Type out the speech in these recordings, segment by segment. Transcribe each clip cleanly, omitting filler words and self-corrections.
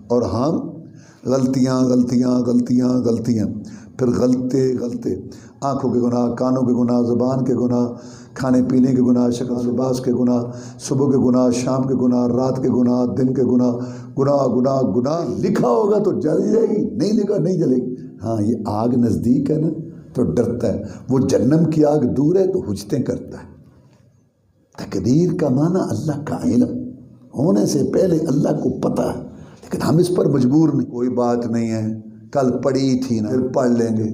اور ہم غلطیاں غلطیاں غلطیاں غلطیاں، پھر غلطے، آنکھوں کے گناہ، کانوں کے گناہ، زبان کے گناہ، کھانے پینے کے گناہ، شکل لباس کے گناہ، صبح کے گناہ، شام کے گناہ، رات کے گناہ، دن کے گناہ، گناہ گناہ گناہ۔ لکھا ہوگا تو جل جائے گی، نہیں لکھا نہیں جلے گی۔ ہاں یہ آگ نزدیک ہے نا تو ڈرتا ہے، وہ جہنم کی آگ دور ہے تو حجتیں کرتا ہے۔ تقدیر کا معنی اللہ کا علم ہونے سے پہلے اللہ کو پتہ ہے، لیکن ہم اس پر مجبور نہیں۔ کوئی بات نہیں ہے، کل پڑھی تھی نا، پھر پڑھ لیں گے۔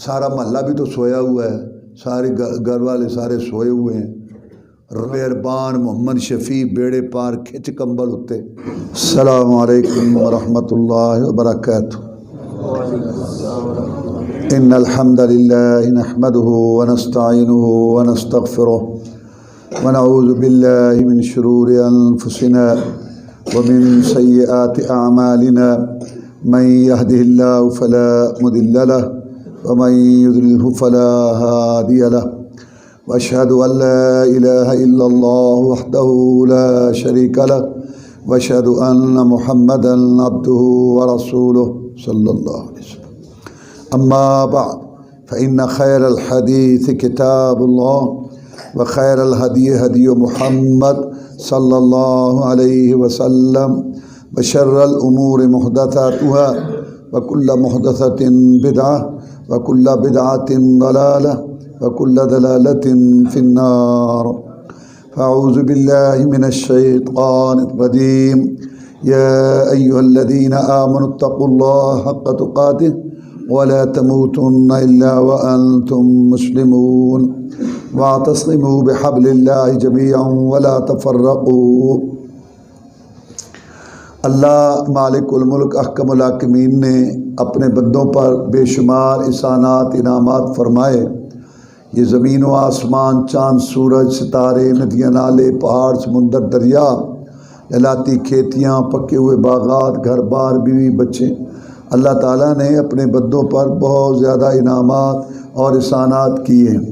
سارا محلہ بھی تو سویا ہوا ہے، سارے گھر والے سارے سوئے ہوئے ہیں۔ مہربان محمد شفیع بیڑے پار کھچ کمبل ہوتے۔ السلام علیکم ورحمۃ اللہ وبرکاتہ۔ ان الحمد للہ نحمده ونستعینه ونستغفره ونعوذ باللہ من شرور انفسنا ومن سیئات اعمالنا من يهده الله فلا مضل له ومن يضلله فلا هادي له واشهد ان لا اله الا الله وحده لا شريك له واشهد ان محمدا عبده ورسوله صلى الله عليه وسلم۔ اما بعد فان خير الحديث كتاب الله وخير الهدي هدي محمد صلى الله عليه وسلم وشر الامور محدثاتها وكل محدثة بدعة وكل بدعة ضلالة وكل ضلالة في النار۔ فاعوذ بالله من الشيطان الرجيم۔ يا أيها الذين آمنوا اتقوا الله حق تقاته ولا تموتن إلا وأنتم مسلمون واعتصموا بحبل الله جميعا ولا تفرقوا۔ اللہ مالک الملک احکم الحاکمین نے اپنے بندوں پر بے شمار احسانات انعامات فرمائے۔ یہ زمین و آسمان، چاند سورج، ستارے، ندیاں، نالے، پہاڑ، سمندر، دریا، للاتی کھیتیاں، پکے ہوئے باغات، گھر بار، بیوی بچے، اللہ تعالیٰ نے اپنے بندوں پر بہت زیادہ انعامات اور احسانات کیے ہیں۔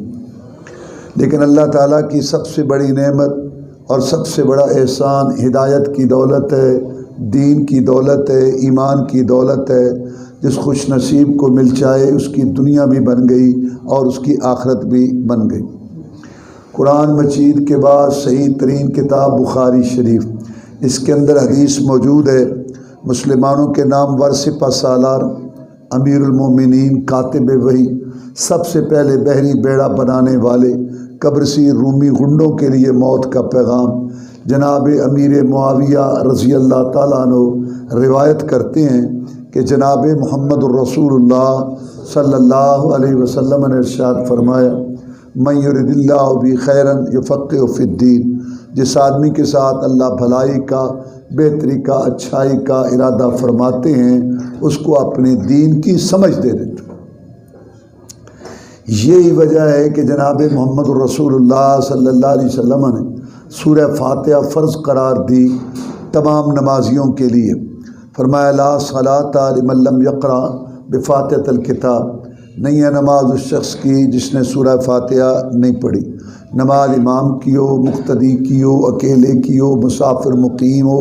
لیکن اللہ تعالیٰ کی سب سے بڑی نعمت اور سب سے بڑا احسان ہدایت کی دولت ہے، دین کی دولت ہے، ایمان کی دولت ہے۔ جس خوش نصیب کو مل جائے اس کی دنیا بھی بن گئی اور اس کی آخرت بھی بن گئی۔ قرآن مجید کے بعد صحیح ترین کتاب بخاری شریف، اس کے اندر حدیث موجود ہے، مسلمانوں کے نامور سپہ سالار امیر المومنین کاتب وحی، سب سے پہلے بحری بیڑا بنانے والے قبرصی رومی غنڈوں کے لیے موت کا پیغام جناب امیر معاویہ رضی اللہ تعالیٰ عنہ روایت کرتے ہیں کہ جناب محمد الرسول اللہ صلی اللہ علیہ وسلم نے ارشاد فرمایا، من یرد اللہ بہ خیرا یفقہہ فی الدین، جس آدمی کے ساتھ اللہ بھلائی کا، بہتری کا، اچھائی کا ارادہ فرماتے ہیں اس کو اپنے دین کی سمجھ دے دیتے۔ یہی وجہ ہے کہ جناب محمد الرسول اللہ صلی اللہ علیہ وسلم نے سورہ فاتحہ فرض قرار دی تمام نمازیوں کے لیے۔ فرمایا لا صلاۃ لمن لم یقرأ بفاتحۃ الکتاب، نہیں ہے نماز اس شخص کی جس نے سورہ فاتحہ نہیں پڑھی۔ نماز امام کی ہو، مقتدی کی ہو، اکیلے کی ہو، مسافر مقیم ہو،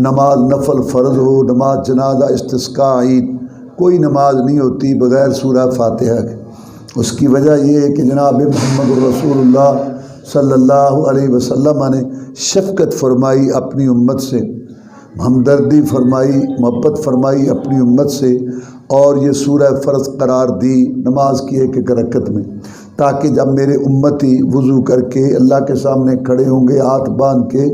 نماز نفل فرض ہو، نماز جنازہ، استسقاء، عید، کوئی نماز نہیں ہوتی بغیر سورہ فاتحہ کے۔ اس کی وجہ یہ ہے کہ جناب محمد الرسول اللہ صلی اللہ علیہ وسلم نے شفقت فرمائی اپنی امت سے، ہمدردی فرمائی، محبت فرمائی اپنی امت سے، اور یہ سورہ فرض قرار دی نماز کی ایک ایک رکعت میں، تاکہ جب میرے امتی وضو کر کے اللہ کے سامنے کھڑے ہوں گے، ہاتھ باندھ کے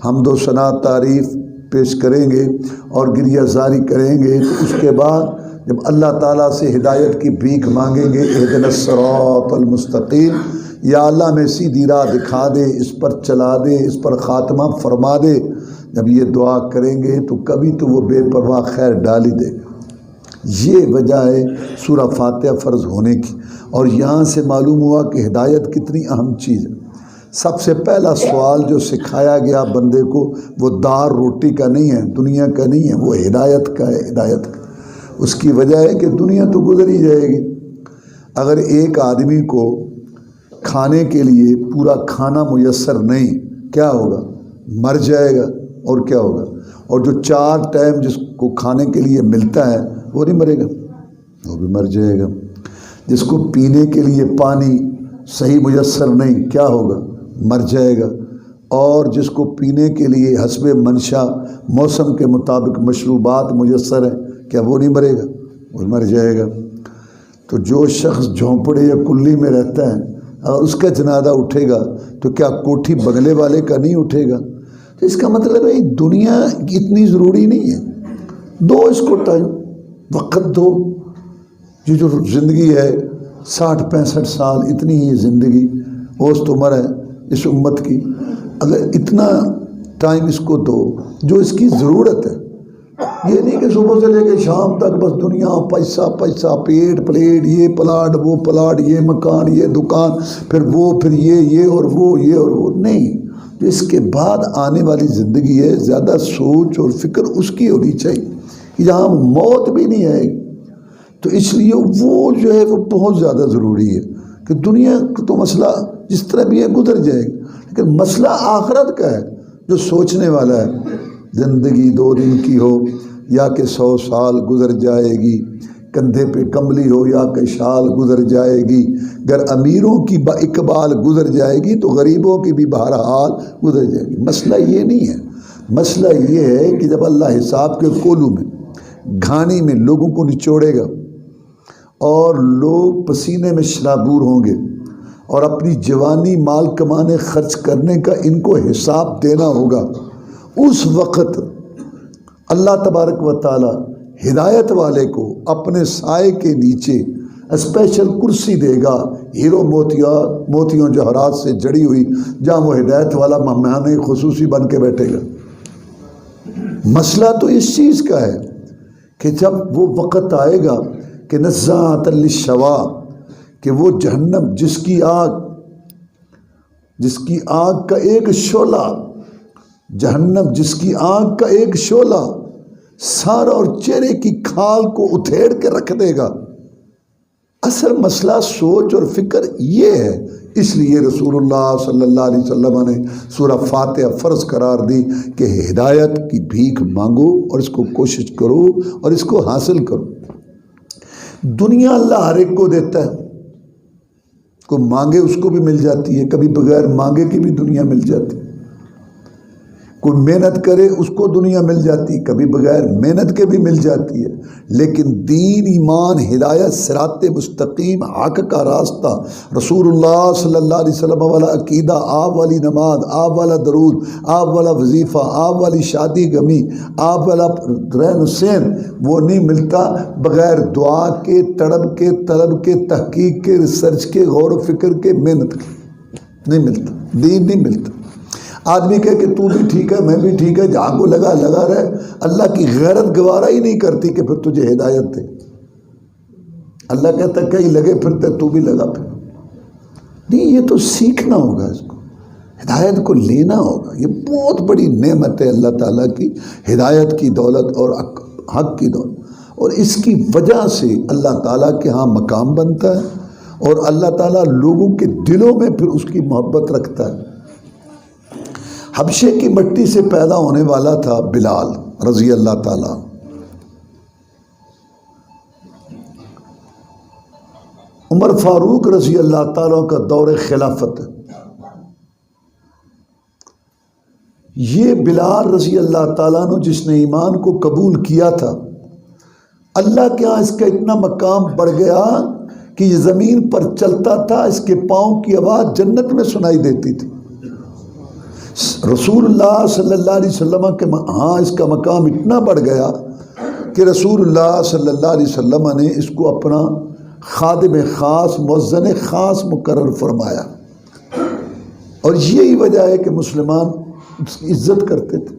حمد و ثنا تعریف پیش کریں گے اور گریہ زاری کریں گے، تو اس کے بعد جب اللہ تعالیٰ سے ہدایت کی بھیک مانگیں گے، اہدنا الصراط المستقیم، یا اللہ میں سیدھی راہ دکھا دے، اس پر چلا دے، اس پر خاتمہ فرما دے، جب یہ دعا کریں گے تو کبھی تو وہ بے پرواہ خیر ڈال ہی دے گا۔ یہ وجہ ہے سورہ فاتحہ فرض ہونے کی۔ اور یہاں سے معلوم ہوا کہ ہدایت کتنی اہم چیز ہے۔ سب سے پہلا سوال جو سکھایا گیا بندے کو وہ دار روٹی کا نہیں ہے، دنیا کا نہیں ہے، وہ ہدایت کا ہے، ہدایت کا۔ اس کی وجہ ہے کہ دنیا تو گزر ہی جائے گی۔ اگر ایک آدمی کو کھانے کے لیے پورا کھانا میسر نہیں، کیا ہوگا؟ مر جائے گا۔ اور کیا ہوگا؟ اور جو 4 ٹائم جس کو کھانے کے لیے ملتا ہے وہ نہیں مرے گا، وہ بھی مر جائے گا۔ جس کو پینے کے لیے پانی صحیح میسر نہیں، کیا ہوگا؟ مر جائے گا۔ اور جس کو پینے کے لیے حسب منشا موسم کے مطابق مشروبات میسر ہیں، کیا وہ نہیں مرے گا؟ وہ مر جائے گا۔ تو جو شخص جھونپڑے یا کلی میں رہتا ہے اور اس کا جنازہ اٹھے گا تو کیا کوٹھی بنگلے والے کا نہیں اٹھے گا؟ تو اس کا مطلب ہے دنیا اتنی ضروری نہیں ہے، دو اس کو ٹائم وقت دو۔ یہ جو زندگی ہے 60-65 سال، اتنی ہی زندگی اوسط عمر ہے اس امت کی، اگر اتنا ٹائم اس کو دو جو اس کی ضرورت ہے۔ یہ نہیں کہ صبح سے لے کے شام تک بس دنیا پیسہ پیسہ، پیٹ پلیٹ، یہ پلاٹ وہ پلاٹ، یہ مکان یہ دکان، پھر وہ پھر یہ اور وہ یہ اور وہ نہیں۔ جو اس کے بعد آنے والی زندگی ہے، زیادہ سوچ اور فکر اس کی ہونی چاہیے، یہاں موت بھی نہیں آئے گی۔ تو اس لیے وہ جو ہے وہ بہت زیادہ ضروری ہے کہ دنیا کا تو مسئلہ جس طرح بھی ہے گزر جائے گا، لیکن مسئلہ آخرت کا ہے جو سوچنے والا ہے۔ زندگی 2 دن کی ہو یا کہ 100 سال گزر جائے گی، کندھے پہ کملی ہو یا کہ شال گزر جائے گی، گر امیروں کی با اقبال گزر جائے گی تو غریبوں کی بھی بہرحال گزر جائے گی۔ مسئلہ یہ نہیں ہے، مسئلہ یہ ہے کہ جب اللہ حساب کے کولوں میں گھانی میں لوگوں کو نچوڑے گا اور لوگ پسینے میں شرابور ہوں گے اور اپنی جوانی مال کمانے خرچ کرنے کا ان کو حساب دینا ہوگا، اس وقت اللہ تبارک و تعالی ہدایت والے کو اپنے سائے کے نیچے اسپیشل کرسی دے گا، ہیرو موتیوں جوہرات سے جڑی ہوئی، جہاں وہ ہدایت والا مہمان خصوصی بن کے بیٹھے گا۔ مسئلہ تو اس چیز کا ہے کہ جب وہ وقت آئے گا کہ نزاعۃ للشوا، کہ وہ جہنم جس کی آگ کا ایک شعلہ، جہنم جس کی آگ کا ایک شعلہ سار اور چہرے کی کھال کو اتھیڑ کے رکھ دے گا۔ اصل مسئلہ سوچ اور فکر یہ ہے۔ اس لیے رسول اللہ صلی اللہ علیہ وسلم نے سورہ فاتحہ فرض قرار دی کہ ہدایت کی بھیک مانگو اور اس کو کوشش کرو اور اس کو حاصل کرو۔ دنیا اللہ ہر ایک کو دیتا ہے، کوئی مانگے اس کو بھی مل جاتی ہے، کبھی بغیر مانگے کی بھی دنیا مل جاتی ہے، کوئی محنت کرے اس کو دنیا مل جاتی، کبھی بغیر محنت کے بھی مل جاتی ہے۔ لیکن دین، ایمان، ہدایت، صراط مستقیم، حق کا راستہ، رسول اللہ صلی اللہ علیہ وسلم والا عقیدہ، آپ والی نماز، آپ والا درود، آپ والا وظیفہ، آپ والی شادی غمی، آپ والا رہن سین، وہ نہیں ملتا بغیر دعا کے، تڑپ کے، طلب کے، تحقیق کے، ریسرچ کے، غور و فکر کے، محنت کے، نہیں ملتا، دین نہیں ملتا۔ آدمی کہے کہ تو بھی ٹھیک ہے میں بھی ٹھیک ہے، جہاں کو لگا رہے، اللہ کی غیرت گوارا ہی نہیں کرتی کہ پھر تجھے ہدایت دے۔ اللہ کہتا ہے کہیں لگے پھرتے تو بھی لگا پھر نہیں، یہ تو سیکھنا ہوگا، اس کو ہدایت کو لینا ہوگا۔ یہ بہت بڑی نعمت ہے اللہ تعالیٰ کی، ہدایت کی دولت اور حق کی دولت، اور اس کی وجہ سے اللہ تعالیٰ کے ہاں مقام بنتا ہے اور اللہ تعالیٰ لوگوں کے دلوں میں پھر اس کی محبت رکھتا ہے۔ حبشے کی مٹی سے پیدا ہونے والا تھا بلال رضی اللہ تعالیٰ، عمر فاروق رضی اللہ تعالیٰ کا دور خلافت ہے۔ یہ بلال رضی اللہ تعالیٰ نے جس نے ایمان کو قبول کیا تھا، اللہ کے ہاں اس کا اتنا مقام بڑھ گیا کہ یہ زمین پر چلتا تھا، اس کے پاؤں کی آواز جنت میں سنائی دیتی تھی۔ رسول اللہ صلی اللہ علیہ وسلم کے ہاں اس کا مقام اتنا بڑھ گیا کہ رسول اللہ صلی اللہ علیہ وسلم نے اس کو اپنا خادم خاص، مؤذن خاص مقرر فرمایا، اور یہی وجہ ہے کہ مسلمان اس کی عزت کرتے تھے۔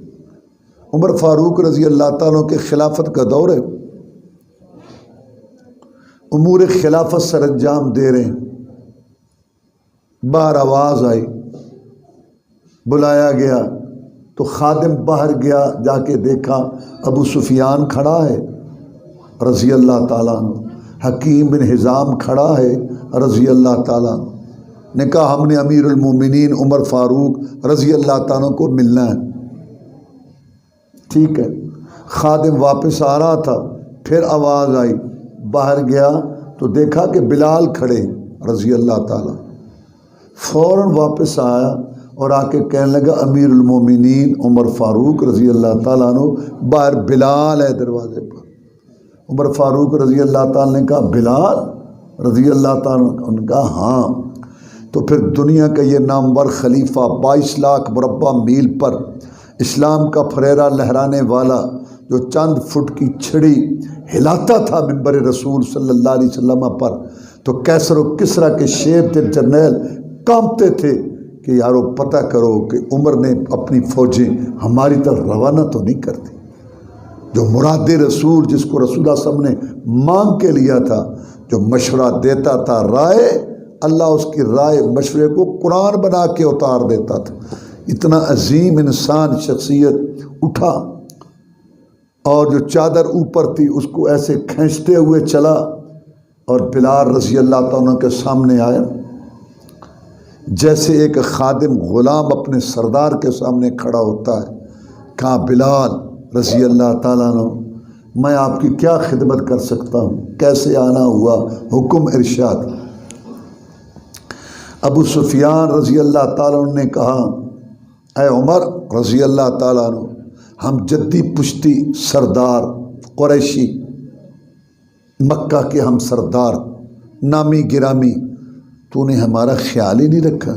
عمر فاروق رضی اللہ تعالیٰ کے خلافت کا دور ہے، امور خلافت سر انجام دے رہے ہیں، باہر آواز آئی، بلایا گیا تو خادم باہر گیا، جا کے دیکھا ابو سفیان کھڑا ہے رضی اللہ تعالیٰ عنہ، حکیم بن حزام کھڑا ہے رضی اللہ تعالیٰ عنہ، نے کہا ہم نے امیر المومنین عمر فاروق رضی اللہ تعالیٰ کو ملنا ہے۔ ٹھیک ہے، خادم واپس آ رہا تھا، پھر آواز آئی، باہر گیا تو دیکھا کہ بلال کھڑے رضی اللہ تعالیٰ، فوراً واپس آیا اور آ کے کہنے لگا امیر المومنین عمر فاروق رضی اللہ تعالیٰ عنہ باہر بلال ہے دروازے پر۔ عمر فاروق رضی اللہ تعالیٰ نے کہا بلال رضی اللہ تعالیٰ نے کہا ہاں۔ تو پھر دنیا کا یہ نامور خلیفہ 22 لاکھ مربع میل پر اسلام کا فریرہ لہرانے والا، جو چند فٹ کی چھڑی ہلاتا تھا منبر رسول صلی اللہ علیہ وسلم پر، تو کیسر و کسریٰ کے شیر تھے، جرنیل کانپتے تھے کہ یارو پتہ کرو کہ عمر نے اپنی فوجیں ہماری طرف روانہ تو نہیں کرتی۔ جو مراد رسول، جس کو رسول اللہ صلی اللہ علیہ وسلم نے مانگ کے لیا تھا، جو مشورہ دیتا تھا رائے، اللہ اس کی رائے مشورے کو قرآن بنا کے اتار دیتا تھا۔ اتنا عظیم انسان شخصیت اٹھا اور جو چادر اوپر تھی اس کو ایسے کھینچتے ہوئے چلا اور بلال رضی اللہ تعالیٰ کے سامنے آیا، جیسے ایک خادم غلام اپنے سردار کے سامنے کھڑا ہوتا ہے۔ کہا بلال رضی اللہ تعالیٰ عنہ، میں آپ کی کیا خدمت کر سکتا ہوں، کیسے آنا ہوا، حکم ارشاد۔ ابو سفیان رضی اللہ تعالیٰ عنہ نے کہا اے عمر رضی اللہ تعالیٰ عنہ، ہم جدی پشتی سردار قریشی، مکہ کے ہم سردار، نامی گرامی، تو نے ہمارا خیال ہی نہیں رکھا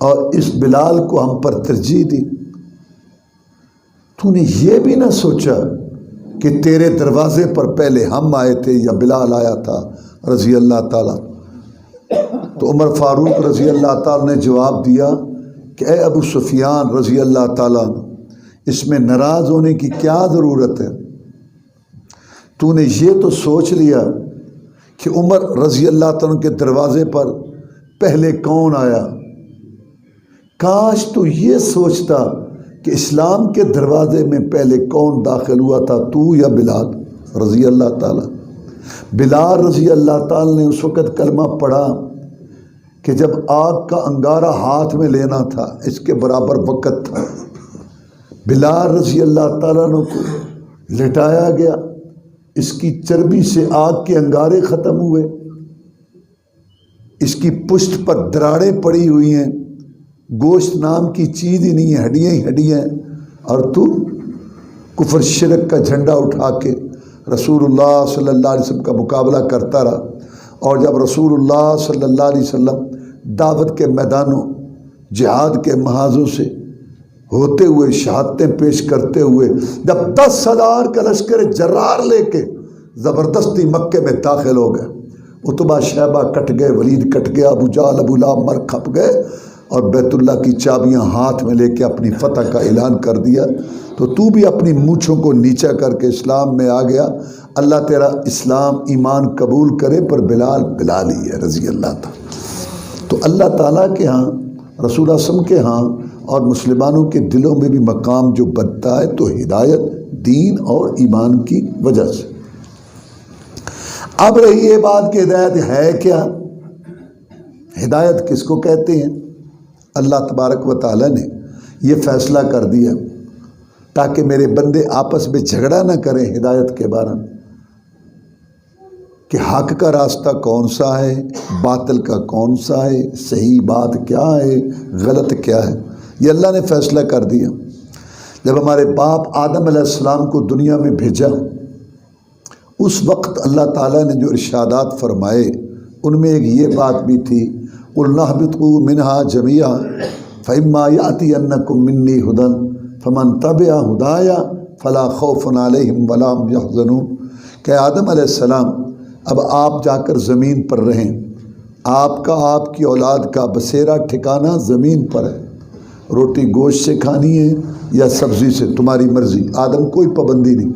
اور اس بلال کو ہم پر ترجیح دی۔ تو نے یہ بھی نہ سوچا کہ تیرے دروازے پر پہلے ہم آئے تھے یا بلال آیا تھا رضی اللہ تعالیٰ۔ تو عمر فاروق رضی اللہ تعالیٰ نے جواب دیا کہ اے ابو سفیان رضی اللہ تعالیٰ، اس میں ناراض ہونے کی کیا ضرورت ہے؟ تو نے یہ تو سوچ لیا کہ عمر رضی اللہ تعالیٰ کے دروازے پر پہلے کون آیا۔ کاش تو یہ سوچتا کہ اسلام کے دروازے میں پہلے کون داخل ہوا تھا، تو یا بلال رضی اللہ تعالیٰ۔ بلال رضی اللہ تعالیٰ نے اس وقت کلمہ پڑھا کہ جب آگ کا انگارہ ہاتھ میں لینا تھا، اس کے برابر وقت تھا۔ بلال رضی اللہ تعالیٰ عنہ کو لٹایا گیا، اس کی چربی سے آگ کے انگارے ختم ہوئے، اس کی پشت پر دراڑیں پڑی ہوئی ہیں، گوشت نام کی چیز ہی نہیں ہے، ہڈیاں ہی ہڈیاں ہیں، اور تو کفر شرک کا جھنڈا اٹھا کے رسول اللہ صلی اللہ علیہ وسلم کا مقابلہ کرتا رہا۔ اور جب رسول اللہ صلی اللہ علیہ وسلم دعوت کے میدانوں، جہاد کے محاذوں سے ہوتے ہوئے، شہادتیں پیش کرتے ہوئے، جب 10,000 کا لشکر جرار لے کے زبردستی مکے میں داخل ہو گئے، عتبہ شیبہ کٹ گئے، ولید کٹ گیا، ابو جہل ابو لہب مر کھپ گئے، اور بیت اللہ کی چابیاں ہاتھ میں لے کے اپنی فتح کا اعلان کر دیا، تو بھی اپنی مونچھوں کو نیچا کر کے اسلام میں آ گیا۔ اللہ تیرا اسلام ایمان قبول کرے، پر بلال بلال ہی ہے رضی اللہ تعالیٰ۔ تو اللہ تعالیٰ کے ہاں، رسول اللہ صلی اللہ علیہ وسلم کے ہاں اور مسلمانوں کے دلوں میں بھی مقام جو بنتا ہے تو ہدایت دین اور ایمان کی وجہ سے۔ اب رہی یہ بات کہ ہدایت ہے کیا، ہدایت کس کو کہتے ہیں؟ اللہ تبارک و تعالیٰ نے یہ فیصلہ کر دیا تاکہ میرے بندے آپس میں جھگڑا نہ کریں ہدایت کے بارے میں، کہ حق کا راستہ کون سا ہے، باطل کا کون سا ہے، صحیح بات کیا ہے، غلط کیا ہے، یہ اللہ نے فیصلہ کر دیا۔ جب ہمارے باپ آدم علیہ السلام کو دنیا میں بھیجا، اس وقت اللہ تعالیٰ نے جو ارشادات فرمائے ان میں ایک یہ بات بھی تھی، قُلْنَا اهْبِطُوا مِنْهَا جَمِيعًا فَإِمَّا يَأْتِيَنَّكُم مِّنِّي هُدًى فَمَن تَبِعَ هُدَايَ فَلَا خَوْفٌ عَلَيْهِمْ وَلَا هُمْ يَحْزَنُونَ کہ آدم علیہ السلام اب آپ جا کر زمین پر رہیں، آپ کا، آپ کی اولاد کا بسیرا ٹھکانہ زمین پر ہے، روٹی گوشت سے کھانی ہے یا سبزی سے، تمہاری مرضی، آدم کوئی پابندی نہیں،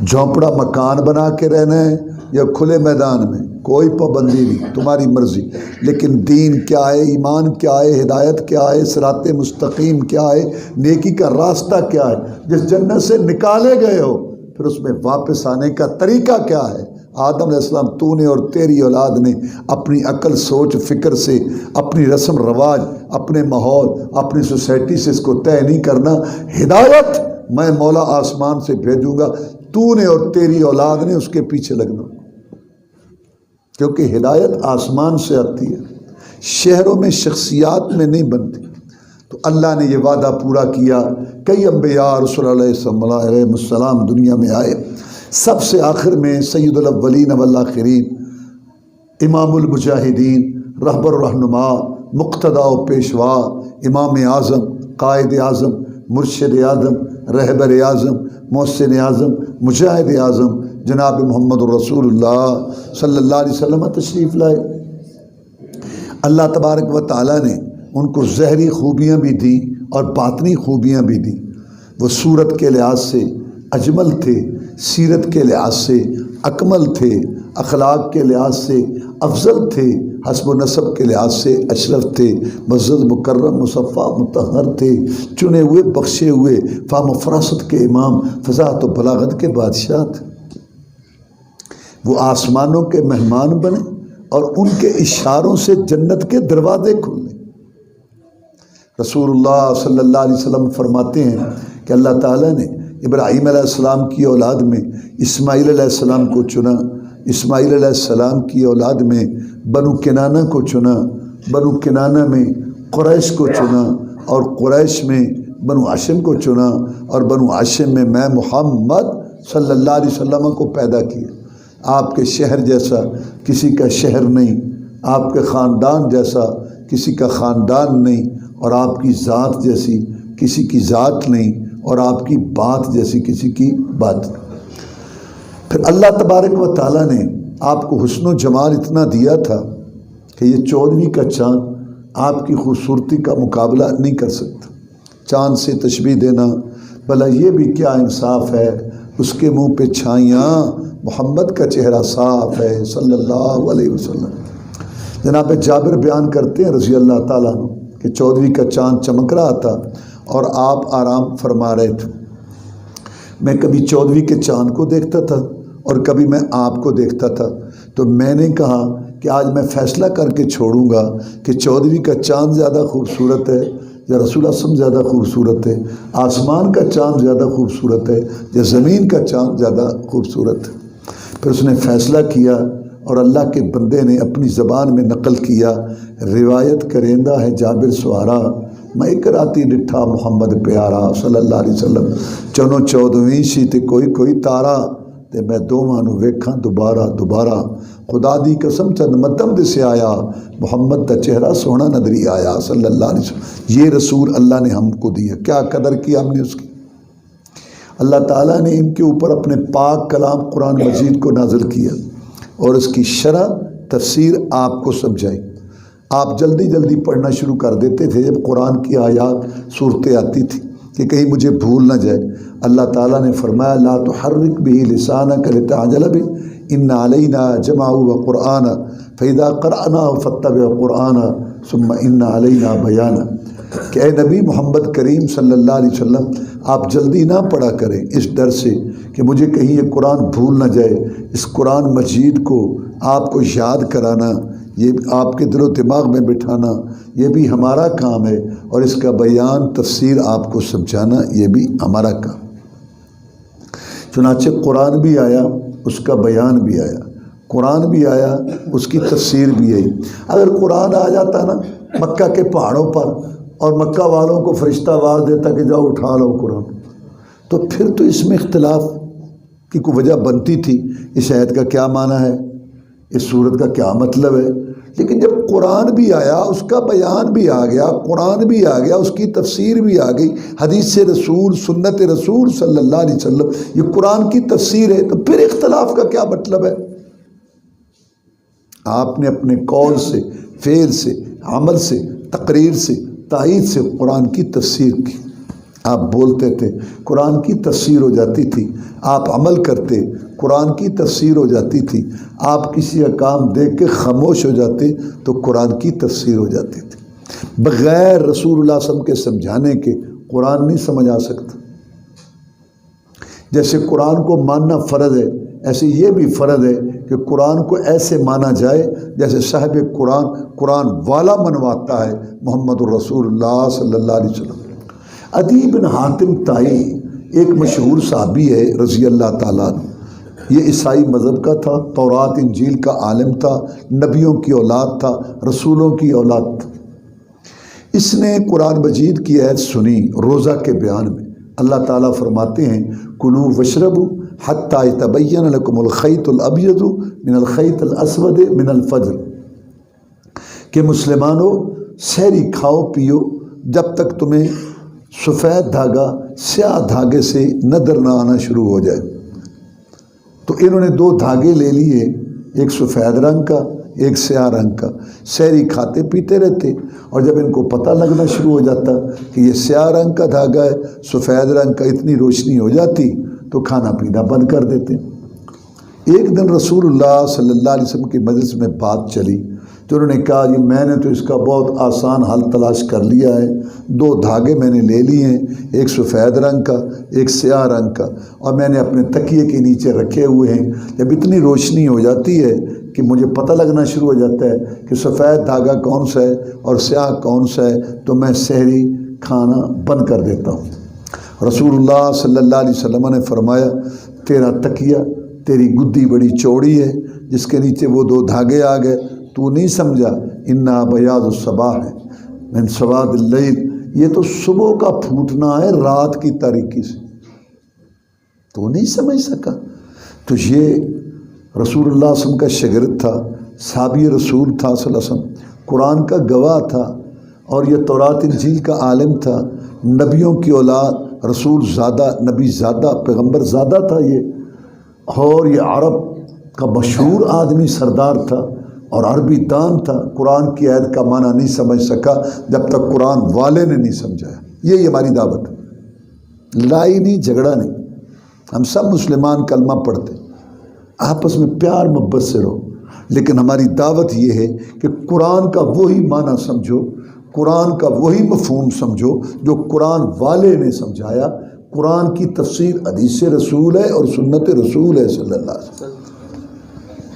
جھونپڑا مکان بنا کے رہنا ہے یا کھلے میدان میں، کوئی پابندی نہیں، تمہاری مرضی، لیکن دین کیا ہے، ایمان کیا ہے، ہدایت کیا ہے، صراط مستقیم کیا ہے، نیکی کا راستہ کیا ہے، جس جنت سے نکالے گئے ہو پھر اس میں واپس آنے کا طریقہ کیا ہے، آدم علیہ السلام تو نے اور تیری اولاد نے اپنی عقل سوچ فکر سے، اپنی رسم رواج، اپنے ماحول، اپنی سوسائٹی سے اس کو طے نہیں کرنا۔ ہدایت میں مولا آسمان سے بھیجوں گا، تو نے اور تیری اولاد نے اس کے پیچھے لگنا، کیونکہ ہدایت آسمان سے آتی ہے، شہروں میں شخصیات میں نہیں بنتی۔ تو اللہ نے یہ وعدہ پورا کیا۔ کئی انبیاء رسول علیہ السلام دنیا میں آئے، سب سے آخر میں سید الاولین والآخرین، امام المجاہدین، رہبر الرہنما، مقتدا و پیشوا، امام اعظم، قائد اعظم، مرشد اعظم، رہبر اعظم، محسن اعظم، مجاہد اعظم جناب محمد الرسول اللہ صلی اللہ علیہ وسلم تشریف لائے۔ اللہ تبارک و تعالیٰ نے ان کو ظاہری خوبیاں بھی دی اور باطنی خوبیاں بھی دی۔ وہ صورت کے لحاظ سے اجمل تھے، سیرت کے لحاظ سے اکمل تھے، اخلاق کے لحاظ سے افضل تھے، حسب و نسب کے لحاظ سے اشرف تھے، معزز مکرم مصفہ مطہر تھے، چنے ہوئے بخشے ہوئے، فہم و فراست کے امام، فضاحت و بلاغت کے بادشاہ تھے۔ وہ آسمانوں کے مہمان بنے اور ان کے اشاروں سے جنت کے دروازے کھلے۔ رسول اللہ صلی اللہ علیہ وسلم فرماتے ہیں کہ اللہ تعالیٰ نے ابراہیم علیہ السلام کی اولاد میں اسماعیل علیہ السلام کو چنا، اسماعیل علیہ السلام کی اولاد میں بنو کنانہ کو چنا، بنو کنانہ میں قریش کو چنا، اور قریش میں بنو ہاشم کو چنا، اور بنو ہاشم میں میں محمد صلی اللہ علیہ وسلم کو پیدا کیا۔ آپ کے شہر جیسا کسی کا شہر نہیں، آپ کے خاندان جیسا کسی کا خاندان نہیں، اور آپ کی ذات جیسی کسی کی ذات نہیں، اور آپ کی بات جیسی کسی کی بات نہیں۔ پھر اللہ تبارک و تعالیٰ نے آپ کو حسن و جمال اتنا دیا تھا کہ یہ 14ویں کا چاند آپ کی خوبصورتی کا مقابلہ نہیں کر سکتا۔ چاند سے تشبیہ دینا بھلا یہ بھی کیا انصاف ہے، اس کے منہ پہ چھائیاں، محمد کا چہرہ صاف ہے صلی اللہ علیہ وسلم۔ جناب جابر بیان کرتے ہیں رضی اللہ تعالیٰ عنہ کہ 14ویں کا چاند چمک رہا تھا اور آپ آرام فرما رہے تھے۔ میں کبھی 14ویں کے چاند کو دیکھتا تھا اور کبھی میں آپ کو دیکھتا تھا، تو میں نے کہا کہ آج میں فیصلہ کر کے چھوڑوں گا کہ 14ویں کا چاند زیادہ خوبصورت ہے یا رسول اللہ صلی اللہ علیہ وسلم زیادہ خوبصورت ہے، آسمان کا چاند زیادہ خوبصورت ہے یا زمین کا چاند زیادہ خوبصورت ہے۔ پھر اس نے فیصلہ کیا اور اللہ کے بندے نے اپنی زبان میں نقل کیا، روایت کرندہ ہے جابر سوارا، میں ایک راتی ڈٹھا محمد پیارا صلی اللہ علیہ وسلم، چنو 14ویں سی تے کوئی تارا تے میں دوواں نو ویکھاں دوبارہ دوبارہ، خدا دی قسم چند مدم دے سے آیا، محمد دا چہرہ سونا نظری آیا صلی اللہ علیہ وسلم۔ یہ رسول اللہ نے ہم کو دیا، کیا قدر کی ہم نے اس کی۔ اللہ تعالیٰ نے ان کے اوپر اپنے پاک کلام قرآن مجید کو نازل کیا اور اس کی شرح تفسیر آپ کو سمجھائی۔ آپ جلدی جلدی پڑھنا شروع کر دیتے تھے جب قرآن کی آیات صورتیں آتی تھی کہ کہیں مجھے بھول نہ جائے۔ اللہ تعالیٰ نے فرمایا لا تحرک به لسانک لتعجل به ان علینا جمعه وقرآن فاذا قرأناه فاتبع قرآن ثم ان علینا بیان، کہ اے نبی محمد کریم صلی اللہ علیہ وسلم آپ جلدی نہ پڑھا کریں اس ڈر سے کہ مجھے کہیں یہ قرآن بھول نہ جائے۔ اس قرآن مجید کو آپ کو یاد کرانا، یہ آپ کے دل و دماغ میں بٹھانا، یہ بھی ہمارا کام ہے، اور اس کا بیان تفسیر آپ کو سمجھانا یہ بھی ہمارا کام۔ چنانچہ قرآن بھی آیا، اس کا بیان بھی آیا، قرآن بھی آیا، اس کی تفسیر بھی آئی۔ اگر قرآن آ جاتا نا مکہ کے پہاڑوں پر اور مکہ والوں کو فرشتہ آواز دیتا کہ جاؤ اٹھا لو قرآن، تو پھر تو اس میں اختلاف کی کوئی وجہ بنتی تھی، اس آیت کا کیا معنی ہے، اس صورت کا کیا مطلب ہے۔ لیکن جب قرآن بھی آیا، اس کا بیان بھی آ گیا، قرآن بھی آ گیا، اس کی تفسیر بھی آ گئی، حدیث رسول سنت رسول صلی اللہ علیہ وسلم یہ قرآن کی تفسیر ہے، تو پھر اختلاف کا کیا مطلب ہے۔ آپ نے اپنے قول سے، فعل سے، عمل سے، تقریر سے، تائید سے قرآن کی تفسیر کی۔ آپ بولتے تھے قرآن کی تفسیر ہو جاتی تھی، آپ عمل کرتے قرآن کی تفسیر ہو جاتی تھی، آپ کسی کا کام دیکھ کے خاموش ہو جاتے تو قرآن کی تفسیر ہو جاتی تھی۔ بغیر رسول اللہ صلی اللہ علیہ وسلم کے سمجھانے کے قرآن نہیں سمجھ آ سکتا۔ جیسے قرآن کو ماننا فرض ہے، ایسے یہ بھی فرض ہے کہ قرآن کو ایسے مانا جائے جیسے صاحب قرآن قرآن والا منواتا ہے، محمد الرسول اللہ صلی اللہ علیہ وسلم۔ عدی بن حاتم طائی ایک مشہور صحابی ہے رضی اللہ تعالیٰ عنہ۔ یہ عیسائی مذہب کا تھا، تورات انجیل کا عالم تھا، نبیوں کی اولاد تھا، رسولوں کی اولاد تھا۔ اس نے قرآن مجید کی آیت سنی روزہ کے بیان میں۔ اللہ تعالیٰ فرماتے ہیں کلوا واشربوا حتی یتبین لکم الخیط الابیض من الخیط الاسود من الفجر، کہ مسلمانوں سحری کھاؤ پیو جب تک تمہیں سفید دھاگا سیاہ دھاگے سے نظر نہ آنا شروع ہو جائے۔ تو انہوں نے دو دھاگے لے لیے، ایک سفید رنگ کا ایک سیاہ رنگ کا، سحری کھاتے پیتے رہتے، اور جب ان کو پتہ لگنا شروع ہو جاتا کہ یہ سیاہ رنگ کا دھاگا ہے، سفید رنگ کا، اتنی روشنی ہو جاتی تو کھانا پینا بند کر دیتے۔ ایک دن رسول اللہ صلی اللہ علیہ وسلم کی مجلس میں بات چلی تو انہوں نے کہا یہ میں نے تو اس کا بہت آسان حل تلاش کر لیا ہے، دو دھاگے میں نے لے لیے ہیں، ایک سفید رنگ کا ایک سیاہ رنگ کا، اور میں نے اپنے تکیے کے نیچے رکھے ہوئے ہیں۔ جب اتنی روشنی ہو جاتی ہے کہ مجھے پتہ لگنا شروع ہو جاتا ہے کہ سفید دھاگا کون سا ہے اور سیاہ کون سا ہے، تو میں سحری کھانا بند کر دیتا ہوں۔ رسول اللہ صلی اللہ علیہ وسلم نے فرمایا تیرا تکیہ، تیری گدی بڑی چوڑی ہے جس کے نیچے وہ دو دھاگے آ گئے، تو نہیں سمجھا انا بیاض الصباح ہے من سواد اللیل، یہ تو صبح کا پھوٹنا ہے رات کی تاریکی سے، تو نہیں سمجھ سکا۔ تو یہ رسول اللہ صلی اللہ علیہ وسلم کا شاگرد تھا، صحابی رسول تھا صلی اللہ علیہ وسلم، قرآن کا گواہ تھا، اور یہ تورات انجیل کا عالم تھا، نبیوں کی اولاد، رسول زادہ، نبی زادہ، پیغمبر زادہ تھا یہ، اور یہ عرب کا مشہور آدمی سردار تھا اور عربی دان تھا۔ قرآن کی آیت کا معنی نہیں سمجھ سکا جب تک قرآن والے نے نہیں سمجھایا۔ یہی ہماری دعوت ہے، لڑائی نہیں، جھگڑا نہیں، ہم سب مسلمان کلمہ پڑھتے، آپس میں پیار محبت سے رہو، لیکن ہماری دعوت یہ ہے کہ قرآن کا وہی معنی سمجھو، قرآن کا وہی مفہوم سمجھو جو قرآن والے نے سمجھایا۔ قرآن کی تفسیر حدیث رسول ہے اور سنت رسول ہے صلی اللہ علیہ وسلم۔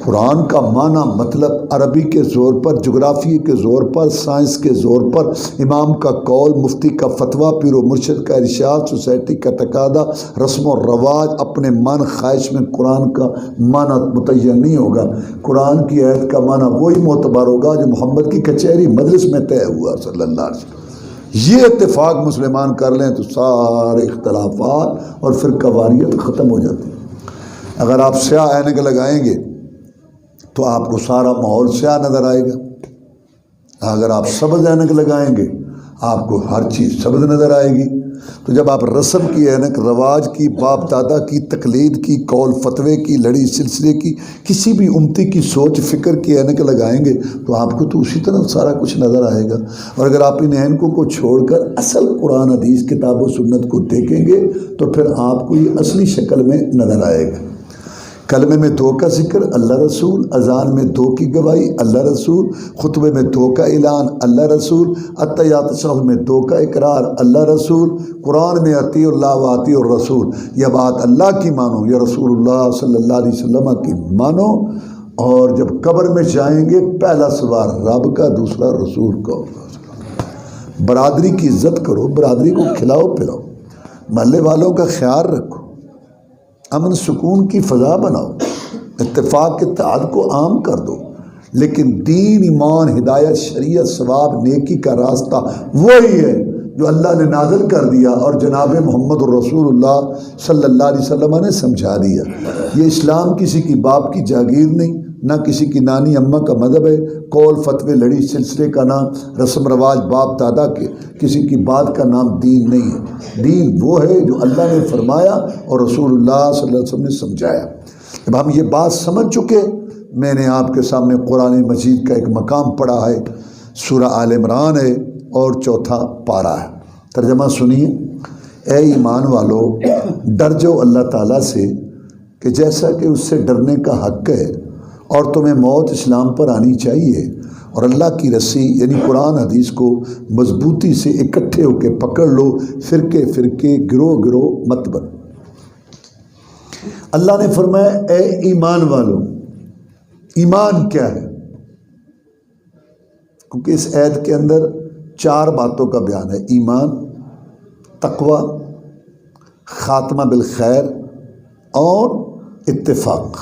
قرآن کا معنی مطلب عربی کے زور پر، جغرافی کے زور پر، سائنس کے زور پر، امام کا قول، مفتی کا فتویٰ، پیر و مرشد کا ارشاد، سوسائٹی کا تقاضا، رسم و رواج، اپنے من خواہش میں قرآن کا معنی متعین نہیں ہوگا۔ قرآن کی آیت کا معنی وہی معتبر ہوگا جو محمد کی کچہری مجلس میں طے ہوا صلی اللہ علیہ وسلم۔ یہ اتفاق مسلمان کر لیں تو سارے اختلافات اور فرقہ واریت ختم ہو جاتی ہے۔ اگر آپ سیاہ اینک لگائیں گے تو آپ کو سارا ماحول سیاہ نظر آئے گا، اگر آپ سبز اینک لگائیں گے آپ کو ہر چیز سبز نظر آئے گی۔ تو جب آپ رسم کی اینک، رواج کی، باپ دادا کی، تقلید کی، قول فتوے کی، لڑی سلسلے کی، کسی بھی امتی کی سوچ فکر کی اینک لگائیں گے تو آپ کو تو اسی طرح سارا کچھ نظر آئے گا۔ اور اگر آپ ان اینکوں کو چھوڑ کر اصل قرآن حدیث کتاب و سنت کو دیکھیں گے تو پھر آپ کو یہ اصلی شکل میں نظر آئے گا۔ کلمے میں دو کا ذکر اللہ رسول، اذان میں دو کی گواہی اللہ رسول، خطبے میں دو کا اعلان اللہ رسول، اتحیات تشہد میں دو کا اقرار اللہ رسول، قرآن میں اطیع اللہ و اطیع الرسول، یہ بات اللہ کی مانو یا رسول اللہ صلی اللہ علیہ وسلم کی مانو۔ اور جب قبر میں جائیں گے پہلا سوال رب کا، دوسرا رسول کا ہوگا۔ برادری کی عزت کرو، برادری کو کھلاؤ پلاؤ، محلے والوں کا خیال رکھو، امن سکون کی فضا بناؤ، اتفاق اتحاد کو عام کر دو، لیکن دین، ایمان، ہدایت، شریعت، ثواب، نیکی کا راستہ وہی ہے جو اللہ نے نازل کر دیا اور جناب محمد الرسول اللہ صلی اللہ علیہ وسلم نے سمجھا دیا۔ یہ اسلام کسی کی باپ کی جاگیر نہیں، نہ کسی کی نانی اماں کا مذہب ہے، قول فتوے لڑی سلسلے کا نام، رسم رواج باپ دادا کے کسی کی بات کا نام دین نہیں ہے۔ دین وہ ہے جو اللہ نے فرمایا اور رسول اللہ صلی اللہ علیہ وسلم نے سمجھایا۔ جب ہم یہ بات سمجھ چکے، میں نے آپ کے سامنے قرآن مجید کا ایک مقام پڑھا ہے، سورہ آل عمران ہے اور 4 پارہ ہے۔ ترجمہ سنیے۔ اے ایمان والو، ڈر جاؤ اللہ تعالیٰ سے کہ جیسا کہ اس سے ڈرنے کا حق ہے، اور تمہیں موت اسلام پر آنی چاہیے، اور اللہ کی رسی یعنی قرآن حدیث کو مضبوطی سے اکٹھے ہو کے پکڑ لو، فرقے فرقے، گروہ گروہ مت بنو۔ اللہ نے فرمایا اے ایمان والو، ایمان کیا ہے؟ کیونکہ اس عید کے اندر 4 باتوں کا بیان ہے: ایمان، تقوی، خاتمہ بالخیر اور اتفاق۔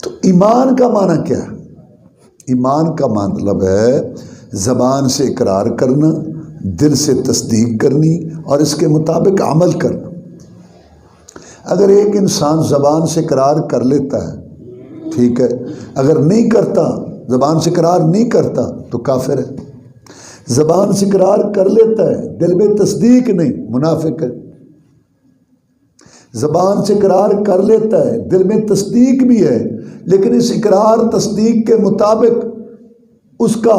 تو ایمان کا معنی کیا ہے؟ ایمان کا مطلب ہے زبان سے اقرار کرنا، دل سے تصدیق کرنی اور اس کے مطابق عمل کرنا۔ اگر ایک انسان زبان سے اقرار کر لیتا ہے ٹھیک ہے، اگر نہیں کرتا، زبان سے اقرار نہیں کرتا تو کافر ہے۔ زبان سے اقرار کر لیتا ہے، دل میں تصدیق نہیں، منافق ہے۔ زبان سے اقرار کر لیتا ہے، دل میں تصدیق بھی ہے، لیکن اس اقرار تصدیق کے مطابق اس کا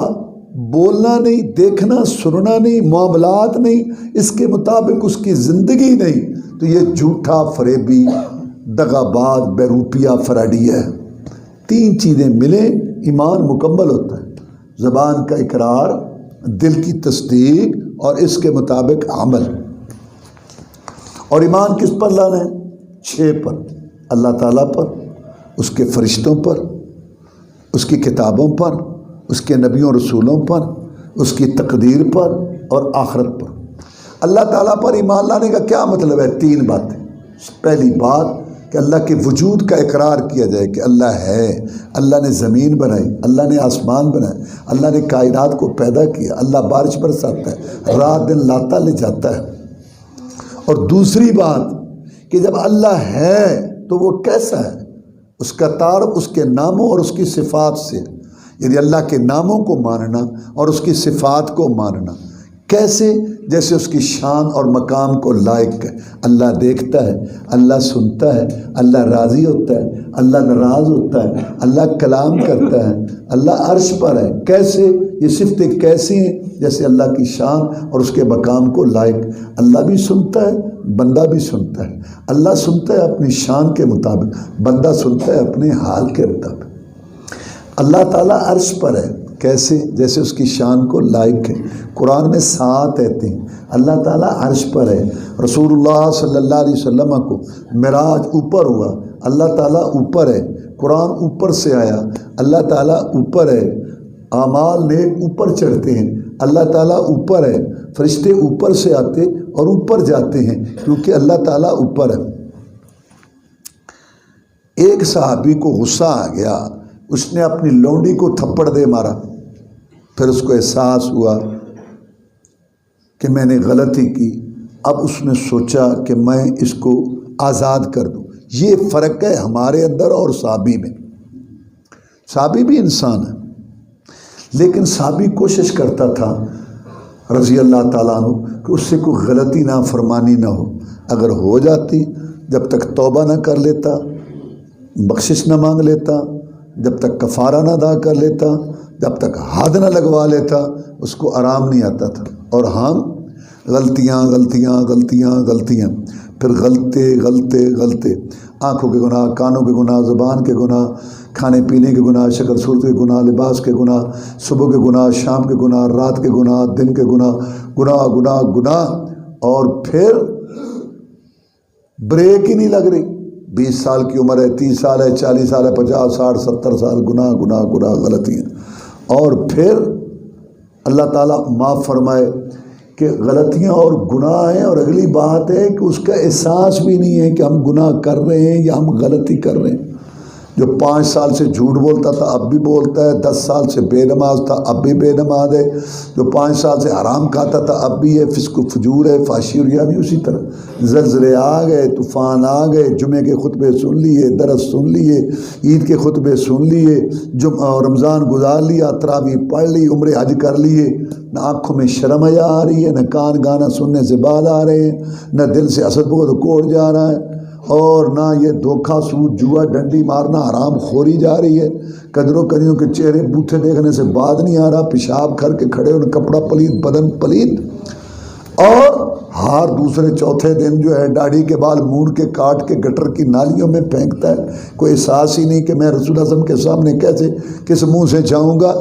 بولنا نہیں، دیکھنا سننا نہیں، معاملات نہیں، اس کے مطابق اس کی زندگی نہیں، تو یہ جھوٹا، فریبی، دغاباز، بیروپیہ، فراڈی ہے۔ 3 چیزیں ملیں ایمان مکمل ہوتا ہے: زبان کا اقرار، دل کی تصدیق اور اس کے مطابق عمل۔ اور ایمان کس پر لانا ہے؟ 6 پر: اللہ تعالیٰ پر، اس کے فرشتوں پر، اس کی کتابوں پر، اس کے نبیوں رسولوں پر، اس کی تقدیر پر اور آخرت پر۔ اللہ تعالیٰ پر ایمان لانے کا کیا مطلب ہے؟ 3 باتیں۔ پہلی بات کہ اللہ کے وجود کا اقرار کیا جائے کہ اللہ ہے، اللہ نے زمین بنائی، اللہ نے آسمان بنائے، اللہ نے کائنات کو پیدا کیا، اللہ بارش برساتا ہے، رات دن لاتا لے جاتا ہے۔ اور دوسری بات کہ جب اللہ ہے تو وہ کیسا ہے؟ اس کا تعارف اس کے ناموں اور اس کی صفات سے، یعنی اللہ کے ناموں کو ماننا اور اس کی صفات کو ماننا۔ کیسے؟ جیسے اس کی شان اور مقام کو لائق ہے۔ اللہ دیکھتا ہے، اللہ سنتا ہے، اللہ راضی ہوتا ہے، اللہ ناراض ہوتا ہے، اللہ کلام کرتا ہے، اللہ عرش پر ہے۔ کیسے؟ یہ صفتیں کیسی ہیں؟ جیسے اللہ کی شان اور اس کے مقام کو لائق۔ اللہ بھی سنتا ہے، بندہ بھی سنتا ہے۔ اللہ سنتا ہے اپنی شان کے مطابق، بندہ سنتا ہے اپنے حال کے مطابق۔ اللہ تعالیٰ عرش پر ہے، کیسے؟ جیسے اس کی شان کو لائق ہے۔ قرآن میں 7 آیتیں ہیں۔ اللہ تعالیٰ عرش پر ہے۔ رسول اللہ صلی اللہ علیہ وسلم کو معراج اوپر ہوا، اللہ تعالیٰ اوپر ہے۔ قرآن اوپر سے آیا، اللہ تعالیٰ اوپر ہے۔ اعمال نیک اوپر چڑھتے ہیں، اللہ تعالیٰ اوپر ہے۔ فرشتے اوپر سے آتے اور اوپر جاتے ہیں کیونکہ اللہ تعالیٰ اوپر ہے۔ ایک صحابی کو غصہ آ گیا، اس نے اپنی لونڈی کو تھپڑ دے مارا۔ پھر اس کو احساس ہوا کہ میں نے غلطی کی۔ اب اس نے سوچا کہ میں اس کو آزاد کر دوں۔ یہ فرق ہے ہمارے اندر اور صحابی میں۔ صحابی بھی انسان ہے، لیکن صحابی کوشش کرتا تھا رضی اللہ تعالیٰ عنہ کہ اس سے کوئی غلطی نہ فرمانی نہ ہو۔ اگر ہو جاتی، جب تک توبہ نہ کر لیتا، بخشش نہ مانگ لیتا، جب تک کفارہ نہ ادا کر لیتا، جب تک حد نہ لگوا لیتا، اس کو آرام نہیں آتا تھا۔ اور ہم غلطیاں غلطیاں غلطیاں غلطیاں، پھر غلطے، آنکھوں کے گناہ، کانوں کے گناہ، زبان کے گناہ، کھانے پینے کے گناہ، شکل صورت کے گناہ، لباس کے گناہ، صبح کے گناہ، شام کے گناہ، رات کے گناہ، دن کے گناہ، گناہ، اور پھر بریک ہی نہیں لگ رہی۔ 20 سال کی عمر ہے، 30 سال ہے، 40 سال ہے، 50 60 70 سال، گناہ غلطیاں۔ اور پھر اللہ تعالیٰ معاف فرمائے کہ غلطیاں اور گناہ ہیں، اور اگلی بات ہے کہ اس کا احساس بھی نہیں ہے کہ ہم گناہ کر رہے ہیں یا ہم غلطی کر رہے ہیں۔ جو 5 سال سے جھوٹ بولتا تھا اب بھی بولتا ہے، 10 سال سے بے نماز تھا اب بھی بے نماز ہے، جو 5 سال سے حرام کھاتا تھا اب بھی ہے، فسق و فجور ہے، فحشی اور ریا بھی اسی طرح۔ زلزلے آ گئے، طوفان آ گئے، جمعے کے خطبے سن لیے، درس سن لیے، عید کے خطبے سن لیے، رمضان گزار لیا، تراویح پڑھ لی، عمرے حج کر لیے، نہ آنکھوں میں شرم حیا آ رہی ہے، نہ کان گانا سننے سے بعد آ رہے ہیں، نہ دل سے حسد بغض کوڑ جا رہا ہے، اور نہ یہ دھوکہ سود جوا ڈنڈی مارنا حرام خوری جا رہی ہے۔ قدروں قدیوں کے چہرے بوتھے دیکھنے سے بعد نہیں آ رہا، پیشاب کر کے کھڑے ہونے، کپڑا پلید، بدن پلید، اور ہر دوسرے چوتھے دن جو ہے داڑھی کے بال مونڈ کے کاٹ کے گٹر کی نالیوں میں پھینکتا ہے۔ کوئی احساس ہی نہیں کہ میں رسول اعظم کے سامنے کیسے کس منہ سے جاؤں گا،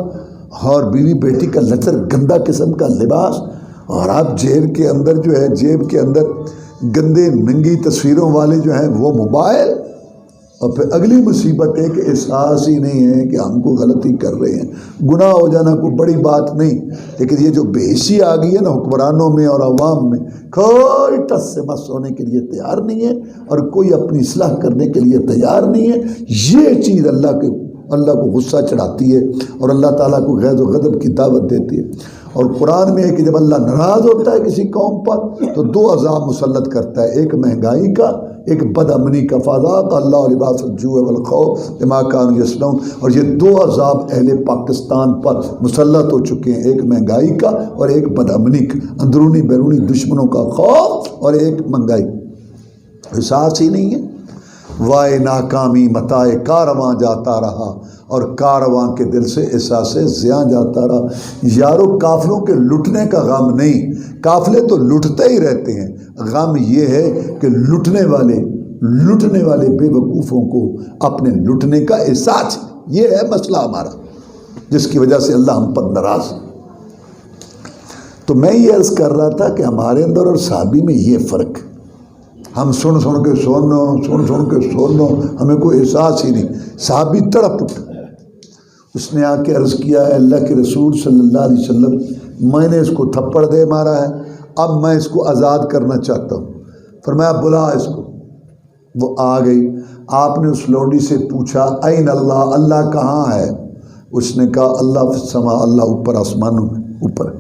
اور بیوی بیٹی کا لچر گندا قسم کا لباس، اور آپ جیب کے اندر گندے ننگی تصویروں والے جو ہیں وہ موبائل، اور پھر اگلی مصیبت ہے کہ احساس ہی نہیں ہے کہ ہم کو غلطی کر رہے ہیں۔ گناہ ہو جانا کوئی بڑی بات نہیں، لیکن یہ جو بے حسی آ گئی ہے نا حکمرانوں میں اور عوام میں، کوئی ٹس سے مس ہونے کے لیے تیار نہیں ہے اور کوئی اپنی اصلاح کرنے کے لیے تیار نہیں ہے۔ یہ چیز اللہ کو غصہ چڑھاتی ہے اور اللہ تعالیٰ کو غیظ و غضب کی دعوت دیتی ہے۔ اور قرآن میں ہے کہ جب اللہ ناراض ہوتا ہے کسی قوم پر تو دو عذاب مسلط کرتا ہے، ایک مہنگائی کا، ایک بد امنی کا۔ فَذَاقَ اللَّهُ لِبَاسَ الْجُوعِ وَالْخَوْفِ بِمَا كَانُوا يَصْنَعُونَ۔ اور یہ دو عذاب اہل پاکستان پر مسلط ہو چکے ہیں، ایک مہنگائی کا اور ایک بد امنی کا، اندرونی بیرونی دشمنوں کا خوف اور ایک مہنگائی۔ احساس ہی نہیں ہے۔ وائے ناکامی متاع کارواں جاتا رہا، اور کارواں کے دل سے احساس زیاں جاتا رہا۔ یارو کافلوں کے لٹنے کا غم نہیں، قافلے تو لٹتے ہی رہتے ہیں، غم یہ ہے کہ لٹنے والے بے وقوفوں کو اپنے لٹنے کا احساس، یہ ہے مسئلہ ہمارا، جس کی وجہ سے اللہ ہم پر ناراض۔ تو میں یہ عرض کر رہا تھا کہ ہمارے اندر اور صحابی میں یہ فرق، ہم سن کے سنو، ہمیں کوئی احساس ہی نہیں۔ صحابی تڑپ اٹھا، اس نے آ کے عرض کیا ہے اللہ کے رسول صلی اللہ علیہ وسلم، میں نے اس کو تھپڑ دے مارا ہے، اب میں اس کو آزاد کرنا چاہتا ہوں۔ فرمایا بلا اس کو۔ وہ آ گئی، آپ نے اس لونڈی سے پوچھا این اللہ، اللہ کہاں ہے؟ اس نے کہا اللہ فی السماء، اللہ اوپر آسمانوں میں اوپر۔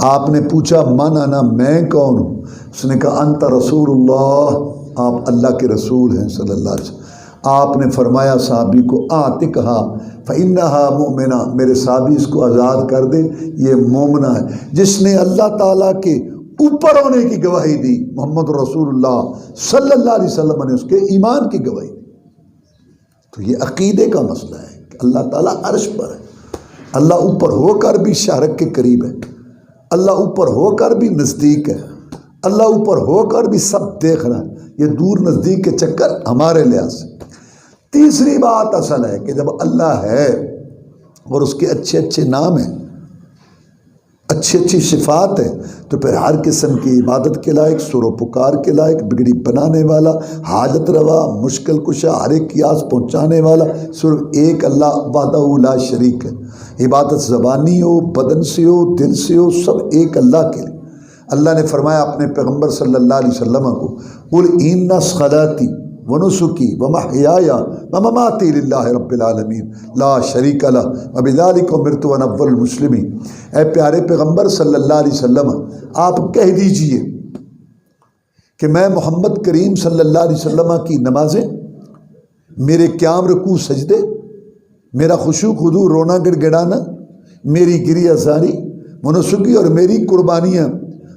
آپ نے پوچھا من انا، میں کون ہوں؟ اس نے کہا انت رسول اللہ، آپ اللہ کے رسول ہیں صلی اللہ علیہ وسلم۔ آپ نے فرمایا صحابی کو آتقھا فإنھا مؤمنہ، میرے صحابی اس کو آزاد کر دے، یہ مومنہ ہے، جس نے اللہ تعالیٰ کے اوپر ہونے کی گواہی دی۔ محمد رسول اللہ صلی اللہ علیہ وسلم نے اس کے ایمان کی گواہی دی۔ تو یہ عقیدے کا مسئلہ ہے کہ اللہ تعالیٰ عرش پر ہے، اللہ اوپر ہو کر بھی شارک کے قریب ہے، اللہ اوپر ہو کر بھی نزدیک ہے، اللہ اوپر ہو کر بھی سب دیکھ رہا ہے۔ یہ دور نزدیک کے چکر ہمارے لحاظ سے۔ تیسری بات اصل ہے کہ جب اللہ ہے اور اس کے اچھے اچھے نام ہیں، اچھی اچھی صفات ہیں، تو پھر ہر قسم کی عبادت کے لائق، سر و پکار کے لائق، بگڑی بنانے والا، حاجت روا، مشکل کشا، ہر ایک کی آس پہنچانے والا صرف ایک اللہ وحدہ لا شریک ہے۔ عبادت زبانی ہو، بدن سے ہو، دل سے ہو، سب ایک اللہ کے لیے۔ اللہ نے فرمایا اپنے پیغمبر صلی اللہ علیہ وسلم کو، قل ان صلاتی ونسکی ومحیای ومماتی للہ رب العالمین لا شریک لہ وبذلک امرت وانا اول المسلمین۔ اے پیارے پیغمبر صلی اللہ علیہ وسلم، آپ کہہ دیجئے کہ میں محمد کریم صلی اللہ علیہ وسلم کی نمازیں، میرے قیام رکوع سجدے، میرا خشوع خضوع رونا گڑ گڑانا، میری گریہ زاری ونسکی اور میری قربانیاں،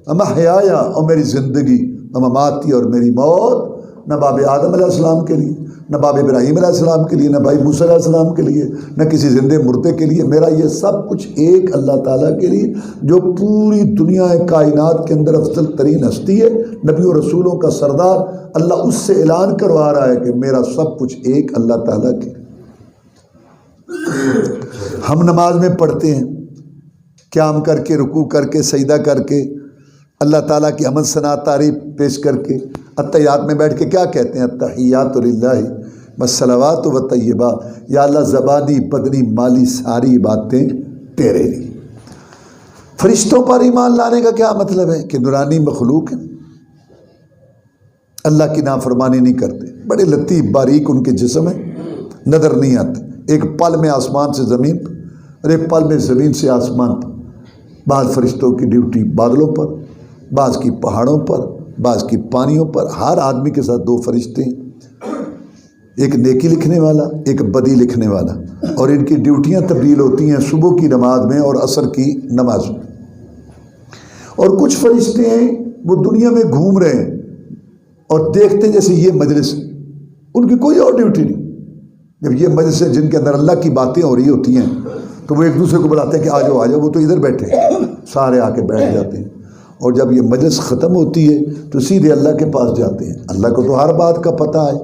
ومحیای اور میری زندگی، ومماتی اور میری موت، نہ باب آدم علیہ السلام کے لیے، نہ باب ابراہیم علیہ السلام کے لیے، نہ بھائی موسیٰ علیہ السلام کے لیے، نہ کسی زندے مردے کے لیے، میرا یہ سب کچھ ایک اللہ تعالیٰ کے لیے جو پوری دنیا کائنات کے اندر افضل ترین ہستی ہے، نبی و رسولوں کا سردار، اللہ اس سے اعلان کروا رہا ہے کہ میرا سب کچھ ایک اللہ تعالیٰ کے۔ ہم نماز میں پڑھتے ہیں قیام کر کے، رکوع کر کے، سجدہ کر کے، اللہ تعالیٰ کی حمد ثنا تعریف پیش کر کے، اتحیات میں بیٹھ کے کیا کہتے ہیں؟ التحیات للہ والصلوات والطیبات، یا اللہ زبانی بدنی مالی ساری باتیں تیرے لیے۔ فرشتوں پر ایمان لانے کا کیا مطلب ہے؟ کہ نورانی مخلوق ہیں، اللہ کی نافرمانی نہیں کرتے، بڑے لطیف باریک ان کے جسم ہیں، نظر نہیں آتے، ایک پل میں آسمان سے زمین پر اور ایک پل میں زمین سے آسمان پر۔ بعض فرشتوں کی ڈیوٹی بادلوں پر، بعض کی پہاڑوں پر، بعض کی پانیوں پر۔ ہر آدمی کے ساتھ دو فرشتے ہیں، ایک نیکی لکھنے والا، ایک بدی لکھنے والا، اور ان کی ڈیوٹیاں تبدیل ہوتی ہیں صبح کی نماز میں اور عصر کی نماز میں۔ اور کچھ فرشتے ہیں وہ دنیا میں گھوم رہے ہیں اور دیکھتے ہیں جیسے یہ مجلس، ان کی کوئی اور ڈیوٹی نہیں۔ جب یہ مجلس ہے جن کے اندر اللہ کی باتیں ہو رہی ہوتی ہیں تو وہ ایک دوسرے کو بلاتے ہیں کہ آ جاؤ آ جاؤ، وہ تو ادھر بیٹھے ہیں، سارے آ کے بیٹھ جاتے ہیں۔ اور جب یہ مجلس ختم ہوتی ہے تو سیدھے اللہ کے پاس جاتے ہیں۔ اللہ کو تو ہر بات کا پتہ ہے،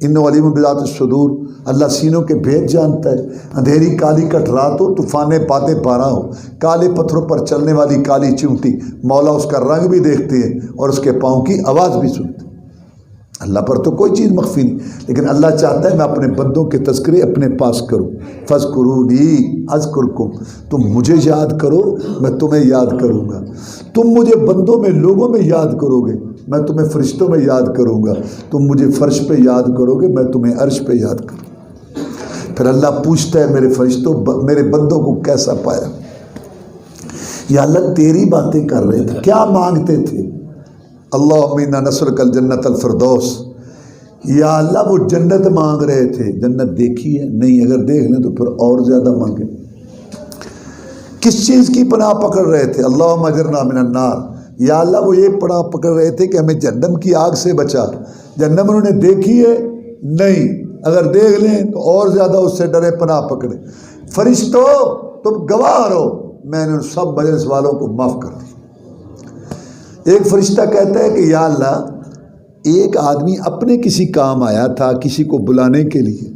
انہ علیم بذات الصدور، اللہ سینوں کے بھید جانتا ہے۔ اندھیری کالی کٹ رات ہو، طوفان بادیں بارہ ہو، کالے پتھروں پر چلنے والی کالی چیونٹی، مولا اس کا رنگ بھی دیکھتے ہیں اور اس کے پاؤں کی آواز بھی سنتے ہیں۔ اللہ پر تو کوئی چیز مخفی نہیں، لیکن اللہ چاہتا ہے میں اپنے بندوں کے تذکرے اپنے پاس کروں۔ فاذکرونی اذکرکم، تم مجھے یاد کرو میں تمہیں یاد کروں گا۔ تم مجھے بندوں میں لوگوں میں یاد کرو گے، میں تمہیں فرشتوں میں یاد کروں گا۔ تم مجھے فرش پہ یاد کرو گے، میں تمہیں عرش پہ یاد کروں گا۔ پھر اللہ پوچھتا ہے میرے فرشتوں میرے بندوں کو کیسا پایا؟ یا اللہ تیری باتیں کر رہے تھے، کیا مانگتے تھے؟ اللہم انا نسألک الجنت الفردوس، یا اللہ وہ جنت مانگ رہے تھے۔ جنت دیکھی ہے؟ نہیں، اگر دیکھ لیں تو پھر اور زیادہ مانگیں۔ کس چیز کی پناہ پکڑ رہے تھے؟ اللہم اجرنا من النار، یا اللہ وہ یہ پناہ پکڑ رہے تھے کہ ہمیں جہنم کی آگ سے بچا۔ جہنم انہوں نے دیکھی ہے؟ نہیں، اگر دیکھ لیں تو اور زیادہ اس سے ڈرے، پناہ پکڑے۔ فرشتوں تم گواہ رہو، میں نے ان سب مجلس والوں کو معاف کر دیا۔ ایک فرشتہ کہتا ہے کہ یا اللہ ایک آدمی اپنے کسی کام آیا تھا، کسی کو بلانے کے لیے،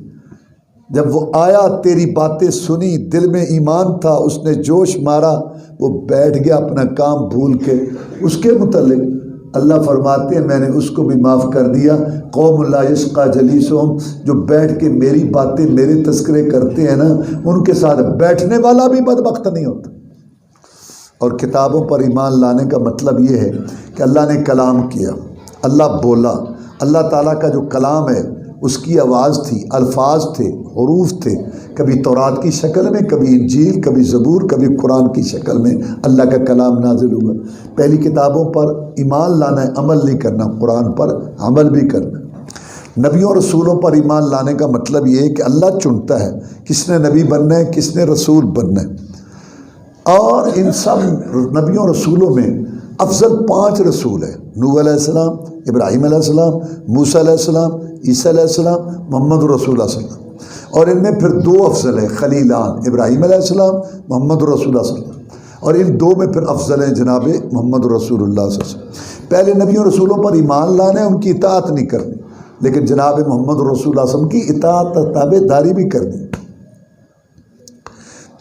جب وہ آیا تیری باتیں سنی، دل میں ایمان تھا، اس نے جوش مارا، وہ بیٹھ گیا اپنا کام بھول کے۔ اس کے متعلق اللہ فرماتے ہیں میں نے اس کو بھی معاف کر دیا۔ قوم لا یشقی جلیسہم، جو بیٹھ کے میری باتیں میرے تذکرے کرتے ہیں نا، ان کے ساتھ بیٹھنے والا بھی بدبخت نہیں ہوتا۔ اور کتابوں پر ایمان لانے کا مطلب یہ ہے کہ اللہ نے کلام کیا، اللہ بولا، اللہ تعالیٰ کا جو کلام ہے اس کی آواز تھی، الفاظ تھے، حروف تھے، کبھی تورات کی شکل میں، کبھی انجیل، کبھی زبور، کبھی قرآن کی شکل میں اللہ کا کلام نازل ہوا۔ پہلی کتابوں پر ایمان لانا ہے، عمل نہیں کرنا، قرآن پر عمل بھی کرنا۔ نبیوں اور رسولوں پر ایمان لانے کا مطلب یہ ہے کہ اللہ چنتا ہے کس نے نبی بننا ہے، کس نے رسول بننا ہے۔ اور ان سب نبیوں رسولوں میں افضل 5 رسول ہیں، نوح علیہ السلام، ابراہیم علیہ السلام، موسیٰ علیہ السلام، عیسیٰ علیہ السلام، محمد رسول اللہ صلی اللہ علیہ وسلم۔ اور ان میں پھر 2 افضل ہیں، خلیلان، ابراہیم علیہ السلام، محمد رسول اللہ صلی اللہ علیہ وسلم۔ اور ان 2 میں پھر افضل ہیں جناب محمد رسول اللہ صلی اللہ علیہ وسلم۔ پہلے نبیوں رسولوں پر ایمان لانا ہے، ان کی اطاعت نہیں کرنی، لیکن جناب محمد رسول اللہ صلی اللہ علیہ وسلم کی اطاعت تابع داری بھی کرنی۔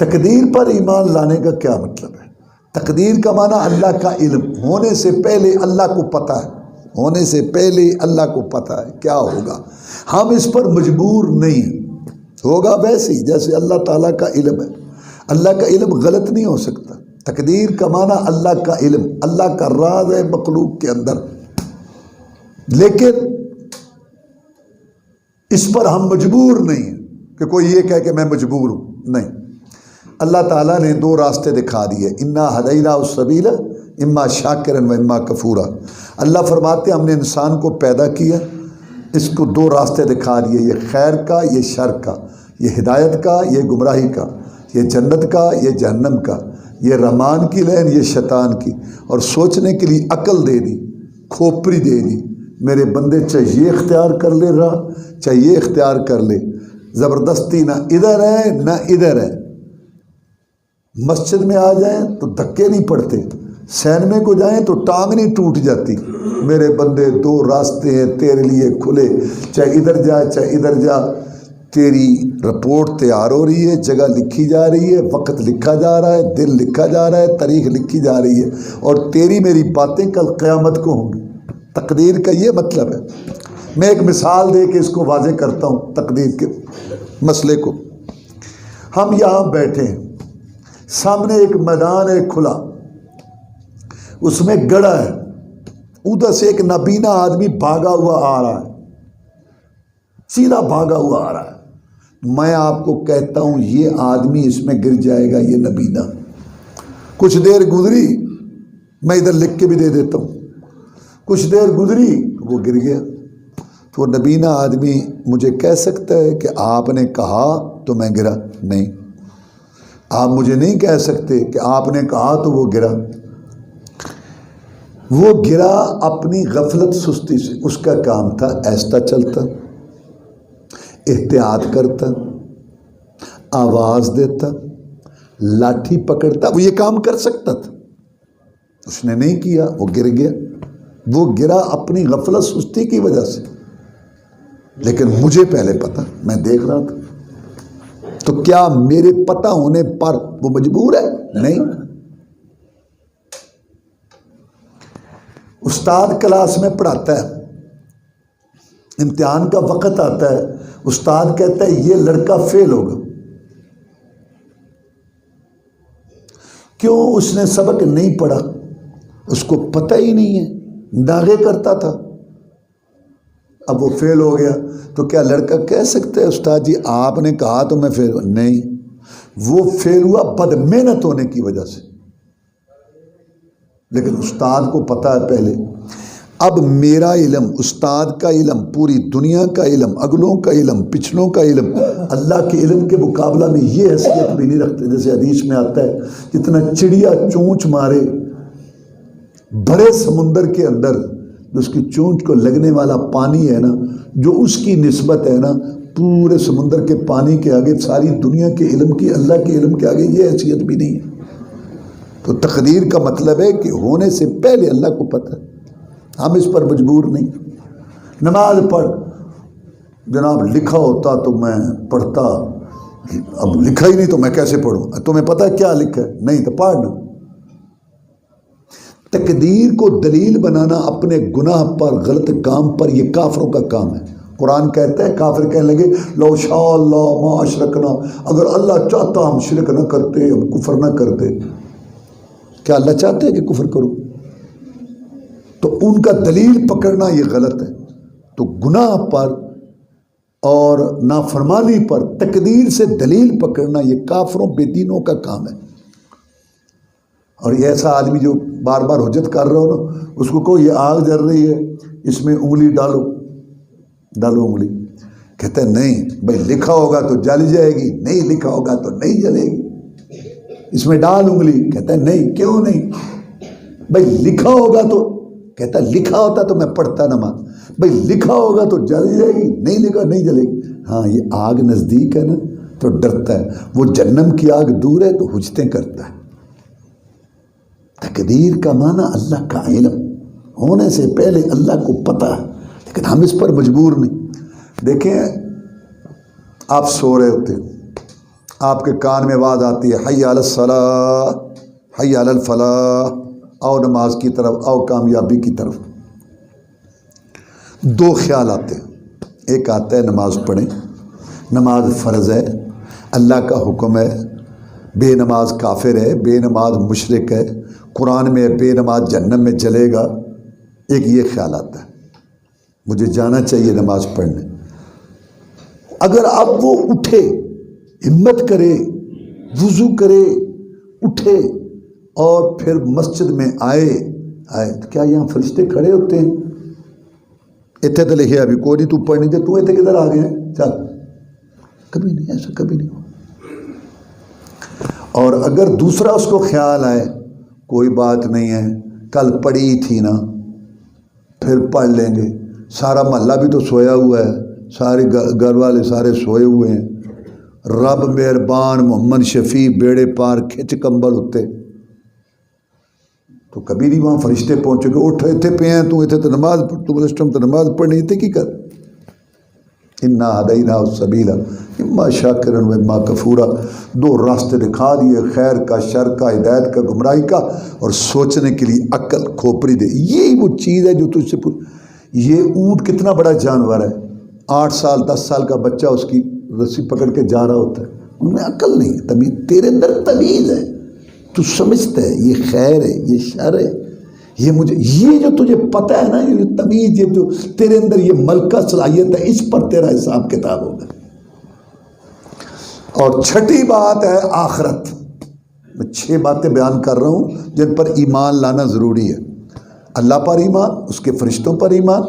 تقدیر پر ایمان لانے کا کیا مطلب ہے؟ تقدیر کا معنی اللہ کا علم، ہونے سے پہلے اللہ کو پتہ ہے، ہونے سے پہلے اللہ کو پتہ ہے کیا ہوگا، ہم اس پر مجبور نہیں ہیں، ہوگا ویسے ہی جیسے اللہ تعالیٰ کا علم ہے۔ اللہ کا علم غلط نہیں ہو سکتا۔ تقدیر کا معنی اللہ کا علم، اللہ کا راز ہے مخلوق کے اندر، لیکن اس پر ہم مجبور نہیں ہیں کہ کوئی یہ کہے کہ میں مجبور ہوں، نہیں۔ اللہ تعالیٰ نے 2 راستے دکھا دیے، انا ہدیناہ السبیل اما شاکرا و اما کفورا۔ اللہ فرماتے ہیں ہم نے انسان کو پیدا کیا، اس کو 2 راستے دکھا دیے، یہ خیر کا، یہ شر کا، یہ ہدایت کا، یہ گمراہی کا، یہ جنت کا، یہ جہنم کا، یہ رحمان کی لین، یہ شیطان کی، اور سوچنے کے لیے عقل دے دی، کھوپڑی دے دی۔ میرے بندے چاہے یہ اختیار کر لے راہ، چاہے یہ اختیار کر لے، زبردستی نہ ادھر ہے نہ ادھر ہے۔ مسجد میں آ جائیں تو دھکے نہیں پڑتے، سینمے کو جائیں تو ٹانگ نہیں ٹوٹ جاتی۔ میرے بندے 2 راستے ہیں تیرے لیے کھلے، چاہے ادھر جا چاہے ادھر جا، تیری رپورٹ تیار ہو رہی ہے، جگہ لکھی جا رہی ہے، وقت لکھا جا رہا ہے، دن لکھا جا رہا ہے، تاریخ لکھی جا رہی ہے، اور تیری میری باتیں کل قیامت کو ہوں گی۔ تقدیر کا یہ مطلب ہے۔ میں ایک مثال دے کے اس کو واضح کرتا ہوں تقدیر کے مسئلے کو۔ ہم یہاں بیٹھے ہیں، سامنے ایک میدان ہے کھلا، اس میں گڑھا ہے، ادھر سے ایک نابینا آدمی بھاگا ہوا آ رہا ہے، سیدھا بھاگا ہوا آ رہا ہے۔ میں آپ کو کہتا ہوں یہ آدمی اس میں گر جائے گا، یہ نابینا۔ کچھ دیر گزری، میں ادھر لکھ کے بھی دے دیتا ہوں، کچھ دیر گزری وہ گر گیا۔ تو نابینا آدمی مجھے کہہ سکتا ہے کہ آپ نے کہا تو میں گرا؟ نہیں، آپ مجھے نہیں کہہ سکتے کہ آپ نے کہا تو وہ گرا۔ وہ گرا اپنی غفلت سستی سے، اس کا کام تھا ایسا چلتا، احتیاط کرتا، آواز دیتا، لاٹھی پکڑتا، وہ یہ کام کر سکتا تھا، اس نے نہیں کیا، وہ گر گیا۔ وہ گرا اپنی غفلت سستی کی وجہ سے، لیکن مجھے پہلے پتا، میں دیکھ رہا تھا۔ تو کیا میرے پتہ ہونے پر وہ مجبور ہے؟ نہیں۔ استاد کلاس میں پڑھاتا ہے، امتحان کا وقت آتا ہے، استاد کہتا ہے یہ لڑکا فیل ہوگا، کیوں؟ اس نے سبق نہیں پڑھا، اس کو پتہ ہی نہیں ہے، داغے کرتا تھا، اب وہ فیل ہو گیا۔ تو کیا لڑکا کہہ سکتا ہے استاد جی آپ نے کہا تو میں فیل؟ نہیں، وہ فیل ہوا بد محنت ہونے کی وجہ سے، لیکن استاد کو پتا ہے پہلے۔ اب میرا علم، استاد کا علم، پوری دنیا کا علم، اگلوں کا علم، پچھلوں کا علم، اللہ کے علم کے مقابلہ میں یہ حیثیت بھی نہیں رکھتے۔ جیسے حدیث میں آتا ہے جتنا چڑیا چونچ مارے بڑے سمندر کے اندر، جو اس کی چونچ کو لگنے والا پانی ہے نا، جو اس کی نسبت ہے نا پورے سمندر کے پانی کے آگے، ساری دنیا کے علم کی، اللہ کے علم کے آگے یہ حیثیت بھی نہیں ہے۔ تو تقدیر کا مطلب ہے کہ ہونے سے پہلے اللہ کو پتہ ہے، ہم اس پر مجبور نہیں۔ نماز پڑھ، جناب لکھا ہوتا تو میں پڑھتا، اب لکھا ہی نہیں تو میں کیسے پڑھوں؟ تمہیں پتہ ہے کیا لکھا ہے؟ نہیں تو پڑھنا۔ تقدیر کو دلیل بنانا اپنے گناہ پر، غلط کام پر، یہ کافروں کا کام ہے۔ قرآن کہتا ہے، کافر کہنے لگے لو شاء اللہ ما اشرکنا، اگر اللہ چاہتا ہم شرک نہ کرتے، ہم کفر نہ کرتے۔ کیا اللہ چاہتے ہیں کہ کفر کرو؟ تو ان کا دلیل پکڑنا یہ غلط ہے۔ تو گناہ پر اور نافرمانی پر تقدیر سے دلیل پکڑنا یہ کافروں بے دینوں کا کام ہے۔ اور یہ ایسا آدمی جو بار بار حجت کر رہا ہو نا، اس کو کہو یہ آگ جل رہی ہے، اس میں انگلی ڈالو، ڈالو انگلی، کہتے ہیں نہیں بھائی لکھا ہوگا تو جل جائے گی، نہیں لکھا ہوگا تو نہیں جلے گی، اس میں ڈال انگلی، کہتا ہے نہیں، کیوں نہیں بھائی لکھا ہوگا تو، کہتا ہے لکھا ہوتا تو میں پڑھتا نماز، بھائی لکھا ہوگا تو جل جائے گی، نہیں لکھا نہیں جلے گی۔ ہاں یہ آگ نزدیک ہے نا تو ڈرتا ہے، وہ جہنم کی آگ دور ہے تو حجتیں کرتا ہے۔ تقدیر کا معنی اللہ کا علم، ہونے سے پہلے اللہ کو پتہ ہے، لیکن ہم اس پر مجبور نہیں۔ دیکھیں آپ سو رہے ہوتے ہیں، آپ کے کان میں آواز آتی ہے حی علی الصلاۃ، حی علی الفلاح، آؤ نماز کی طرف، آؤ کامیابی کی طرف۔ دو خیال آتے ہیں، ایک آتا ہے نماز پڑھیں، نماز فرض ہے، اللہ کا حکم ہے، بے نماز کافر ہے، بے نماز مشرک ہے، قرآن میں بے نماز جہنم میں جلے گا۔ ایک یہ خیال آتا ہے مجھے جانا چاہیے نماز پڑھنے۔ اگر اب وہ اٹھے، ہمت کرے، وضو کرے، اٹھے اور پھر مسجد میں آئے تو کیا یہاں فرشتے کھڑے ہوتے ہیں؟ اتنے تو لکھے ابھی کوئی نہیں، تو پڑھ نہیں دے، تو اتنے کدھر آ گئے ہیں؟ چل، کبھی نہیں، ایسا کبھی نہیں ہوا۔ اور اگر دوسرا اس کو خیال آئے کوئی بات نہیں ہے، کل پڑھی تھی نا، پھر پڑھ لیں گے، سارا محلہ بھی تو سویا ہوا ہے، سارے گھر والے سارے سوئے ہوئے ہیں، رب مہربان محمد شفیع بیڑے پار کھچ کمبل ہوتے، تو کبھی نہیں وہاں فرشتے پہنچے گے، اٹھ اتنے پہ ہیں، تو اتنے تو نماز پڑھ، تو اس ٹائم تو نماز پڑھنی تھی کی کر۔ انا ہدیناہ السبیل اما شاکرا و اما کفورا، دو راستے دکھا دیے، خیر کا، شر کا، ہدایت کا، گمراہی کا، اور سوچنے کے لیے عقل کھوپڑی دے۔ یہی وہ چیز ہے جو تجھ سے یہ اونٹ کتنا بڑا جانور ہے، 8 سال 10 سال کا بچہ اس کی رسی پکڑ کے جا رہا ہوتا ہے، ان میں عقل نہیں ہے، تمیز، تیرے اندر تمیز ہے، تو سمجھتا ہے یہ خیر ہے، یہ شر ہے، یہ مجھے، یہ جو تجھے پتہ ہے نا، یہ جو تمیز، یہ جو تیرے اندر یہ ملکہ صلاحیت ہے، اس پر تیرا حساب کتاب ہوگا۔ اور چھٹی بات ہے آخرت۔ میں 6 باتیں بیان کر رہا ہوں جن پر ایمان لانا ضروری ہے۔ اللہ پر ایمان، اس کے فرشتوں پر ایمان،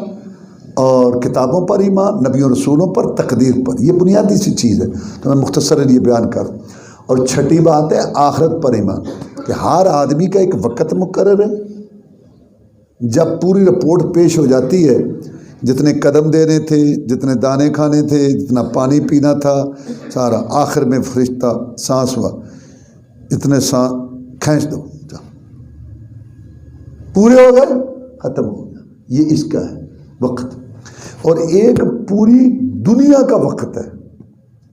اور کتابوں پر ایمان، نبیوں رسولوں پر، تقدیر پر، یہ بنیادی سی چیز ہے، تو میں مختصراً یہ بیان کر رہا ہوں۔ اور چھٹی بات ہے آخرت پر ایمان، کہ ہر آدمی کا ایک وقت مقرر ہے، جب پوری رپورٹ پیش ہو جاتی ہے، جتنے قدم دینے تھے، جتنے دانے کھانے تھے، جتنا پانی پینا تھا، سارا آخر میں فرشتہ سانس ہوا، اتنے سانس کھینچ دو، پورے ہو گئے، ختم ہو گیا، یہ اس کا ہے وقت۔ اور ایک پوری دنیا کا وقت ہے،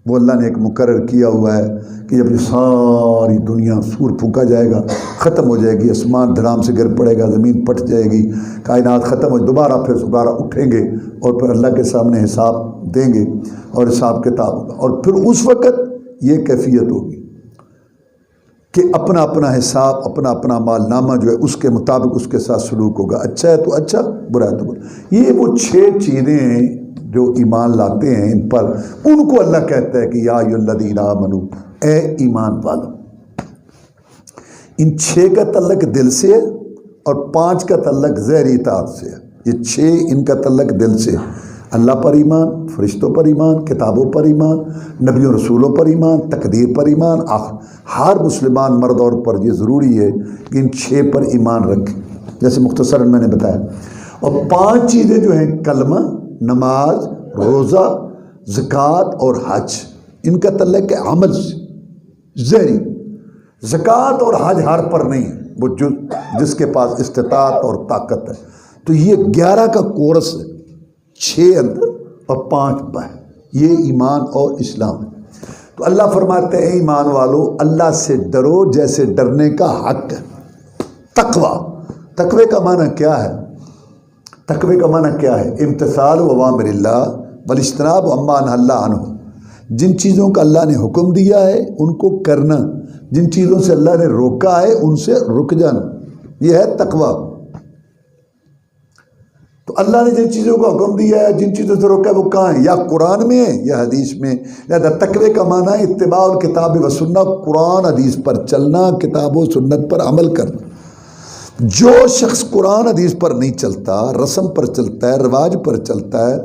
وہ اللہ نے ایک مقرر کیا ہوا ہے کہ جب یہ ساری دنیا سور پھونکا جائے گا، ختم ہو جائے گی، آسمان دھڑام سے گر پڑے گا، زمین پھٹ جائے گی، کائنات ختم ہو، دوبارہ پھر اٹھیں گے اور پھر اللہ کے سامنے حساب دیں گے اور حساب کتاب ہوگا، اور پھر اس وقت یہ کیفیت ہوگی کہ اپنا اپنا حساب، اپنا اپنا مال نامہ جو ہے اس کے مطابق اس کے ساتھ سلوک ہوگا، اچھا ہے تو اچھا، برا ہے تو برا۔ یہ وہ 6 چیزیں جو ایمان لاتے ہیں ان پر، ان کو اللہ کہتا ہے کہ یا ایھا الذین آمنوا، اے ایمان والو۔ ان 6 کا تعلق دل سے ہے اور 5 کا تعلق ظاہری اطاعت سے ہے۔ یہ 6 ان کا تعلق دل سے ہے، اللہ پر ایمان، فرشتوں پر ایمان، کتابوں پر ایمان، نبی و رسولوں پر ایمان، تقدیر پر ایمان۔ ہر مسلمان مرد اور پر یہ ضروری ہے کہ ان 6 پر ایمان رکھیں، جیسے مختصراً میں نے بتایا۔ اور 5 چیزیں جو ہیں، کلمہ، نماز، روزہ، زکوٰۃ اور حج، ان کا تعلق ہے عمل سے، ظاہری۔ زکوٰۃ اور حج ہر پر نہیں ہے، وہ جس کے پاس استطاعت اور طاقت ہے۔ تو یہ 11 کا کورس ہے، 6 اندر اور 5 باہر، یہ ایمان اور اسلام ہے۔ تو اللہ فرماتے ہیں اے ایمان والو، اللہ سے ڈرو جیسے ڈرنے کا حق ہے۔ تقوی، تقوی کا معنی کیا ہے؟ تقوی کا معنی کیا ہے؟ امتثال اوامر اللہ والاجتناب عما نہی اللہ عنہ، جن چیزوں کا اللہ نے حکم دیا ہے ان کو کرنا، جن چیزوں سے اللہ نے روکا ہے ان سے رک جانا، یہ ہے تقوی۔ تو اللہ نے جن چیزوں کا حکم دیا ہے، جن چیزوں سے روکا ہے، وہ کہاں ہیں؟ یا قرآن میں ہے یا حدیث میں۔ لہذا تقوی کا معنی ہے اتباع الکتاب و سنت، قرآن حدیث پر چلنا، کتاب و سنت پر عمل کرنا۔ جو شخص قرآن حدیث پر نہیں چلتا، رسم پر چلتا ہے، رواج پر چلتا ہے،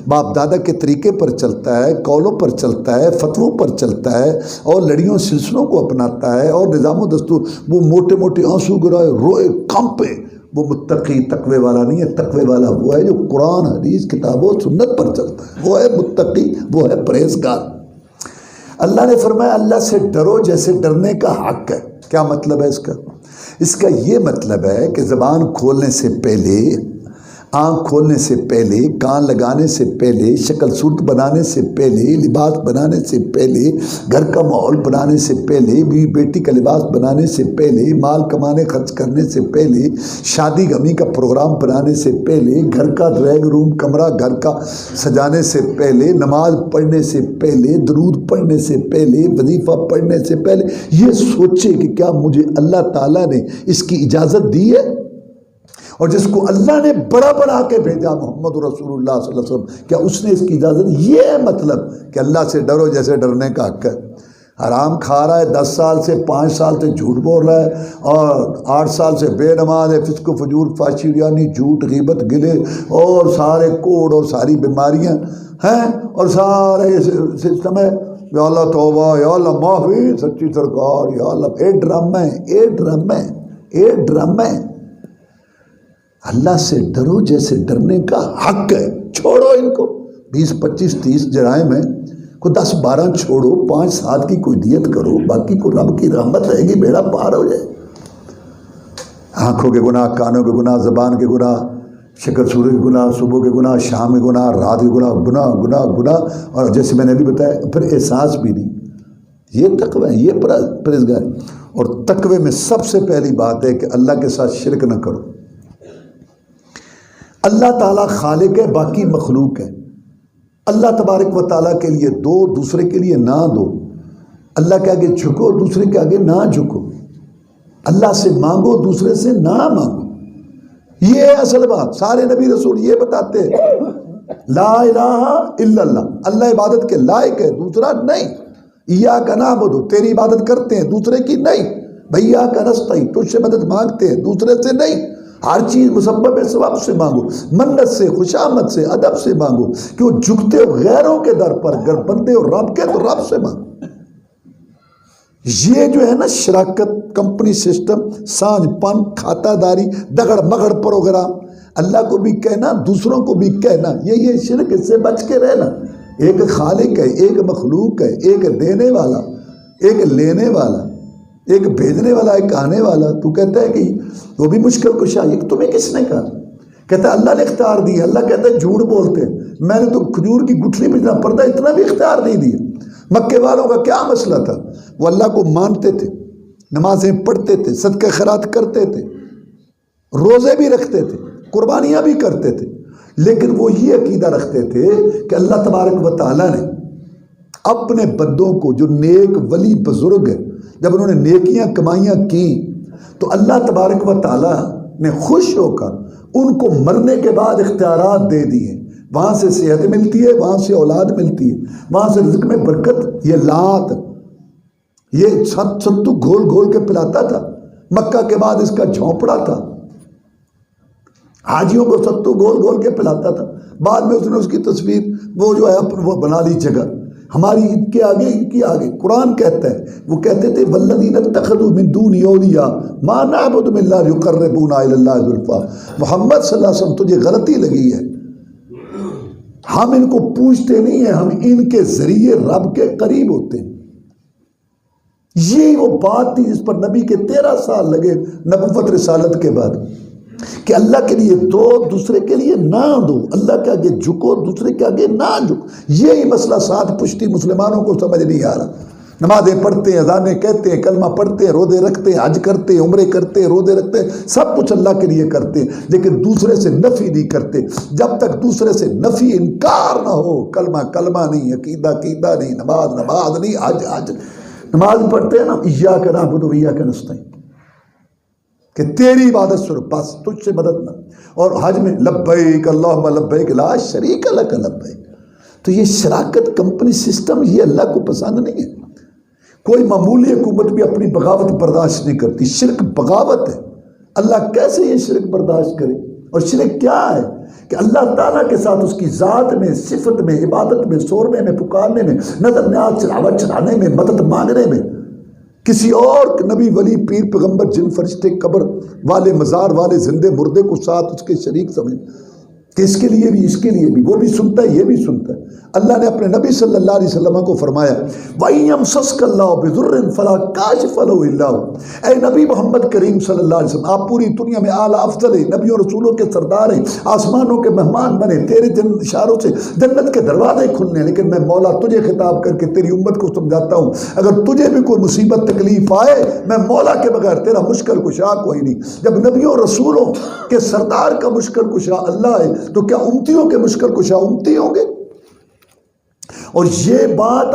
باپ دادا کے طریقے پر چلتا ہے، قولوں پر چلتا ہے، فتووں پر چلتا ہے اور لڑیوں سلسلوں کو اپناتا ہے اور نظام و دستور، وہ موٹے موٹے آنسو گرائے، روئے، کانپے، وہ متقی تقوی والا نہیں ہے۔ تقوی والا وہ ہے جو قرآن حدیث کتاب و سنت پر چلتا ہے، وہ ہے متقی، وہ ہے پرہیزگار۔ اللہ نے فرمایا اللہ سے ڈرو جیسے ڈرنے کا حق ہے۔ کیا مطلب ہے اس کا؟ اس کا یہ مطلب ہے کہ زبان کھولنے سے پہلے، آنکھ کھولنے سے پہلے، کان لگانے سے پہلے، شکل صورت بنانے سے پہلے، لباس بنانے سے پہلے، گھر کا ماحول بنانے سے پہلے، بیوی بیٹی کا لباس بنانے سے پہلے، مال کمانے خرچ کرنے سے پہلے، شادی غمی کا پروگرام بنانے سے پہلے، گھر کا ڈرائنگ روم کمرہ گھر کا سجانے سے پہلے، نماز پڑھنے سے پہلے، درود پڑھنے سے پہلے، وظیفہ پڑھنے سے پہلے یہ سوچے کہ کیا مجھے اللہ تعالیٰ نے اس کی اجازت دی ہے؟ اور جس کو اللہ نے بڑا بڑا کے بھیجا محمد رسول اللہ صلی اللہ علیہ وسلم، کیا اس نے اس کی اجازت؟ یہ ہے مطلب کہ اللہ سے ڈرو جیسے ڈرنے کا حق ہے۔ حرام کھا رہا ہے 10 سال سے، 5 سال سے جھوٹ بول رہا ہے، اور 8 سال سے بے نماز ہے، فسق و فجور، فحشی، یعنی جھوٹ، غیبت، گلے اور سارے کوڑ اور ساری بیماریاں ہیں اور سارے سسٹم ہے، یا اللہ توبہ، یا اللہ معافی، سچی سرکار، یا اللہ، اے ڈرامے، اے ڈرامے، اے ڈرامے۔ اللہ سے ڈرو جیسے ڈرنے کا حق ہے۔ چھوڑو ان کو، 20 25 30 جرائم ہیں، کو 10 12 چھوڑو، 5 7 کی کوئی دیت کرو، باقی کو رب کی رحمت رہے گی، بیڑا پار ہو جائے۔ آنکھوں کے گناہ، کانوں کے گناہ، زبان کے گناہ، شکل صورت کے گناہ، صبح کے گناہ، شام کے گناہ، رات کے گناہ، گناہ گناہ گناہ، اور جیسے میں نے بھی بتایا پھر احساس بھی نہیں۔ یہ تقوی ہے، یہ پرہیزگار۔ اور تقوی میں سب سے پہلی بات ہے کہ اللہ کے ساتھ شرک نہ کرو۔ اللہ تعالیٰ خالق ہے، باقی مخلوق ہے۔ اللہ تبارک و تعالیٰ کے لیے دو، دوسرے کے لیے نہ دو۔ اللہ کے آگے جھکو، دوسرے کے آگے نہ جھکو۔ اللہ سے مانگو، دوسرے سے نہ مانگو۔ یہ ہے اصل بات۔ سارے نبی رسول یہ بتاتے ہیں، لا الہ الا اللہ، اللہ عبادت کے لائق ہے، دوسرا نہیں۔ ایاک نعبد، تیری عبادت کرتے ہیں، دوسرے کی نہیں۔ وایاک نستعین، تجھ سے مدد مانگتے ہیں، دوسرے سے نہیں۔ ہر چیز مسبب ثواب سے مانگو، منت سے، خوشامد سے، ادب سے مانگو۔ کیوں جھکتے ہو غیروں کے در پر؟ اگر بندے ہو رب کے تو رب سے مانگو۔ یہ جو ہے نا شراکت، کمپنی سسٹم، سانجھ پن، کھاتا داری، دگڑ مگڑ پروگرام، اللہ کو بھی کہنا، دوسروں کو بھی کہنا، یہ شرک، اس سے بچ کے رہنا۔ ایک خالق ہے، ایک مخلوق ہے، ایک دینے والا، ایک لینے والا، ایک بھیجنے والا، ایک آنے والا۔ تو کہتا ہے کہ وہ بھی مشکل کشا، یہ تمہیں کس نے کہا کہتا ہے اللہ نے اختیار دیا. اللہ کہتا ہے جھوٹ بولتے ہیں, میں نے تو کھجور کی گٹھلی میں اتنا پردہ اتنا بھی اختیار نہیں دیا. مکے والوں کا کیا مسئلہ تھا؟ وہ اللہ کو مانتے تھے, نمازیں پڑھتے تھے, صدقہ خیرات کرتے تھے, روزے بھی رکھتے تھے, قربانیاں بھی کرتے تھے, لیکن وہ یہ عقیدہ رکھتے تھے کہ اللہ تبارک و تعالیٰ نے اپنے بندوں کو, جو نیک ولی بزرگ ہیں, جب انہوں نے نیکیاں کمائیاں کی تو اللہ تبارک و تعالیٰ نے خوش ہو کر ان کو مرنے کے بعد اختیارات دے دیے. وہاں سے صحت ملتی ہے, وہاں سے اولاد ملتی ہے, وہاں سے رزق میں برکت. یہ لات یہ ستو گھول گھول کے پلاتا تھا, مکہ کے بعد اس کا جھونپڑا تھا, حاجیوں کو ستو گھول گھول کے پلاتا تھا. بعد میں اس نے اس کی تصویر وہ جو ہے وہ بنا لی جگہ ہماری ان کے آگے, ان کی آگے. قرآن کہتا ہے, وہ کہتے تھے والذین اتخذوا من دونی اولیاء ما نعبدهم الا ليقربونا الى الله زلفا. محمد صلی اللہ علیہ وسلم تجھے غلطی لگی ہے, ہم ان کو پوچھتے نہیں ہیں, ہم ان کے ذریعے رب کے قریب ہوتے ہیں. یہ وہ بات تھی جس پر نبی کے 13 سال لگے نبوت رسالت کے بعد, کہ اللہ کے لیے دو, دوسرے کے لیے نہ دو, اللہ کے آگے جھکو, دوسرے کے آگے نہ جھکو. یہی مسئلہ سات پشتی مسلمانوں کو سمجھ نہیں آ رہا. نمازیں پڑھتے ہیں, اذانیں کہتے ہیں, کلمہ پڑھتے ہیں, روزے رکھتے ہیں, حج کرتے ہیں, عمرے کرتے ہیں, روزے رکھتے ہیں, سب کچھ اللہ کے لیے کرتے ہیں, لیکن دوسرے سے نفی نہیں کرتے. جب تک دوسرے سے نفی انکار نہ ہو, کلمہ کلمہ نہیں, عقیدہ عقیدہ نہیں, نماز نماز نہیں, حج حج. نماز پڑھتے ہیں نا, ایاک نعبد و ایاک نستعین, کہ تیری عبادت صرف بس, تجھ سے مدد نہ. اور حج میں لبیک اللہم لبیک لا شریک لک لبیک. تو یہ شراکت کمپنی سسٹم یہ اللہ کو پسند نہیں ہے. کوئی معمولی حکومت بھی اپنی بغاوت برداشت نہیں کرتی. شرک بغاوت ہے. اللہ کیسے یہ شرک برداشت کرے؟ اور شرک کیا ہے؟ کہ اللہ تعالیٰ کے ساتھ اس کی ذات میں, صفت میں, عبادت میں, سورنے میں, پکارنے میں, نظر نیاز چڑھاوا چڑھانے میں, مدد مانگنے میں کسی اور نبی ولی پیر پیغمبر جن فرشتے قبر والے مزار والے زندے مردے کو ساتھ اس کے شریک سمجھ, کہ اس کے لیے بھی اس کے لیے بھی, وہ بھی سنتا ہے یہ بھی سنتا ہے. اللہ نے اپنے نبی صلی اللہ علیہ وسلم کو فرمایا وَإِن يَمْسَسْكَ اللَّهُ بِضُرٍّ فَلَا كَاشِفَ لَهُ إِلَّا هُوَ. اے نبی محمد کریم صلی اللہ علیہ وسلم, آپ پوری دنیا میں اعلیٰ افضل ہیں, نبیوں رسولوں کے سردار ہیں, آسمانوں کے مہمان بنے, تیرے اشاروں سے جنت کے دروازے کھلنے ہیں, لیکن میں مولا تجھے خطاب کر کے تیری امت کو سمجھاتا ہوں, اگر تجھے بھی کوئی مصیبت تکلیف آئے, میں مولا کے بغیر تیرا مشکل کشا کوئی نہیں. جب نبیوں رسولوں کے سردار کا مشکل کشا اللہ ہے, تو کیا امتیوں کے مشکل کشا امتی ہوں گے؟ اور یہ بات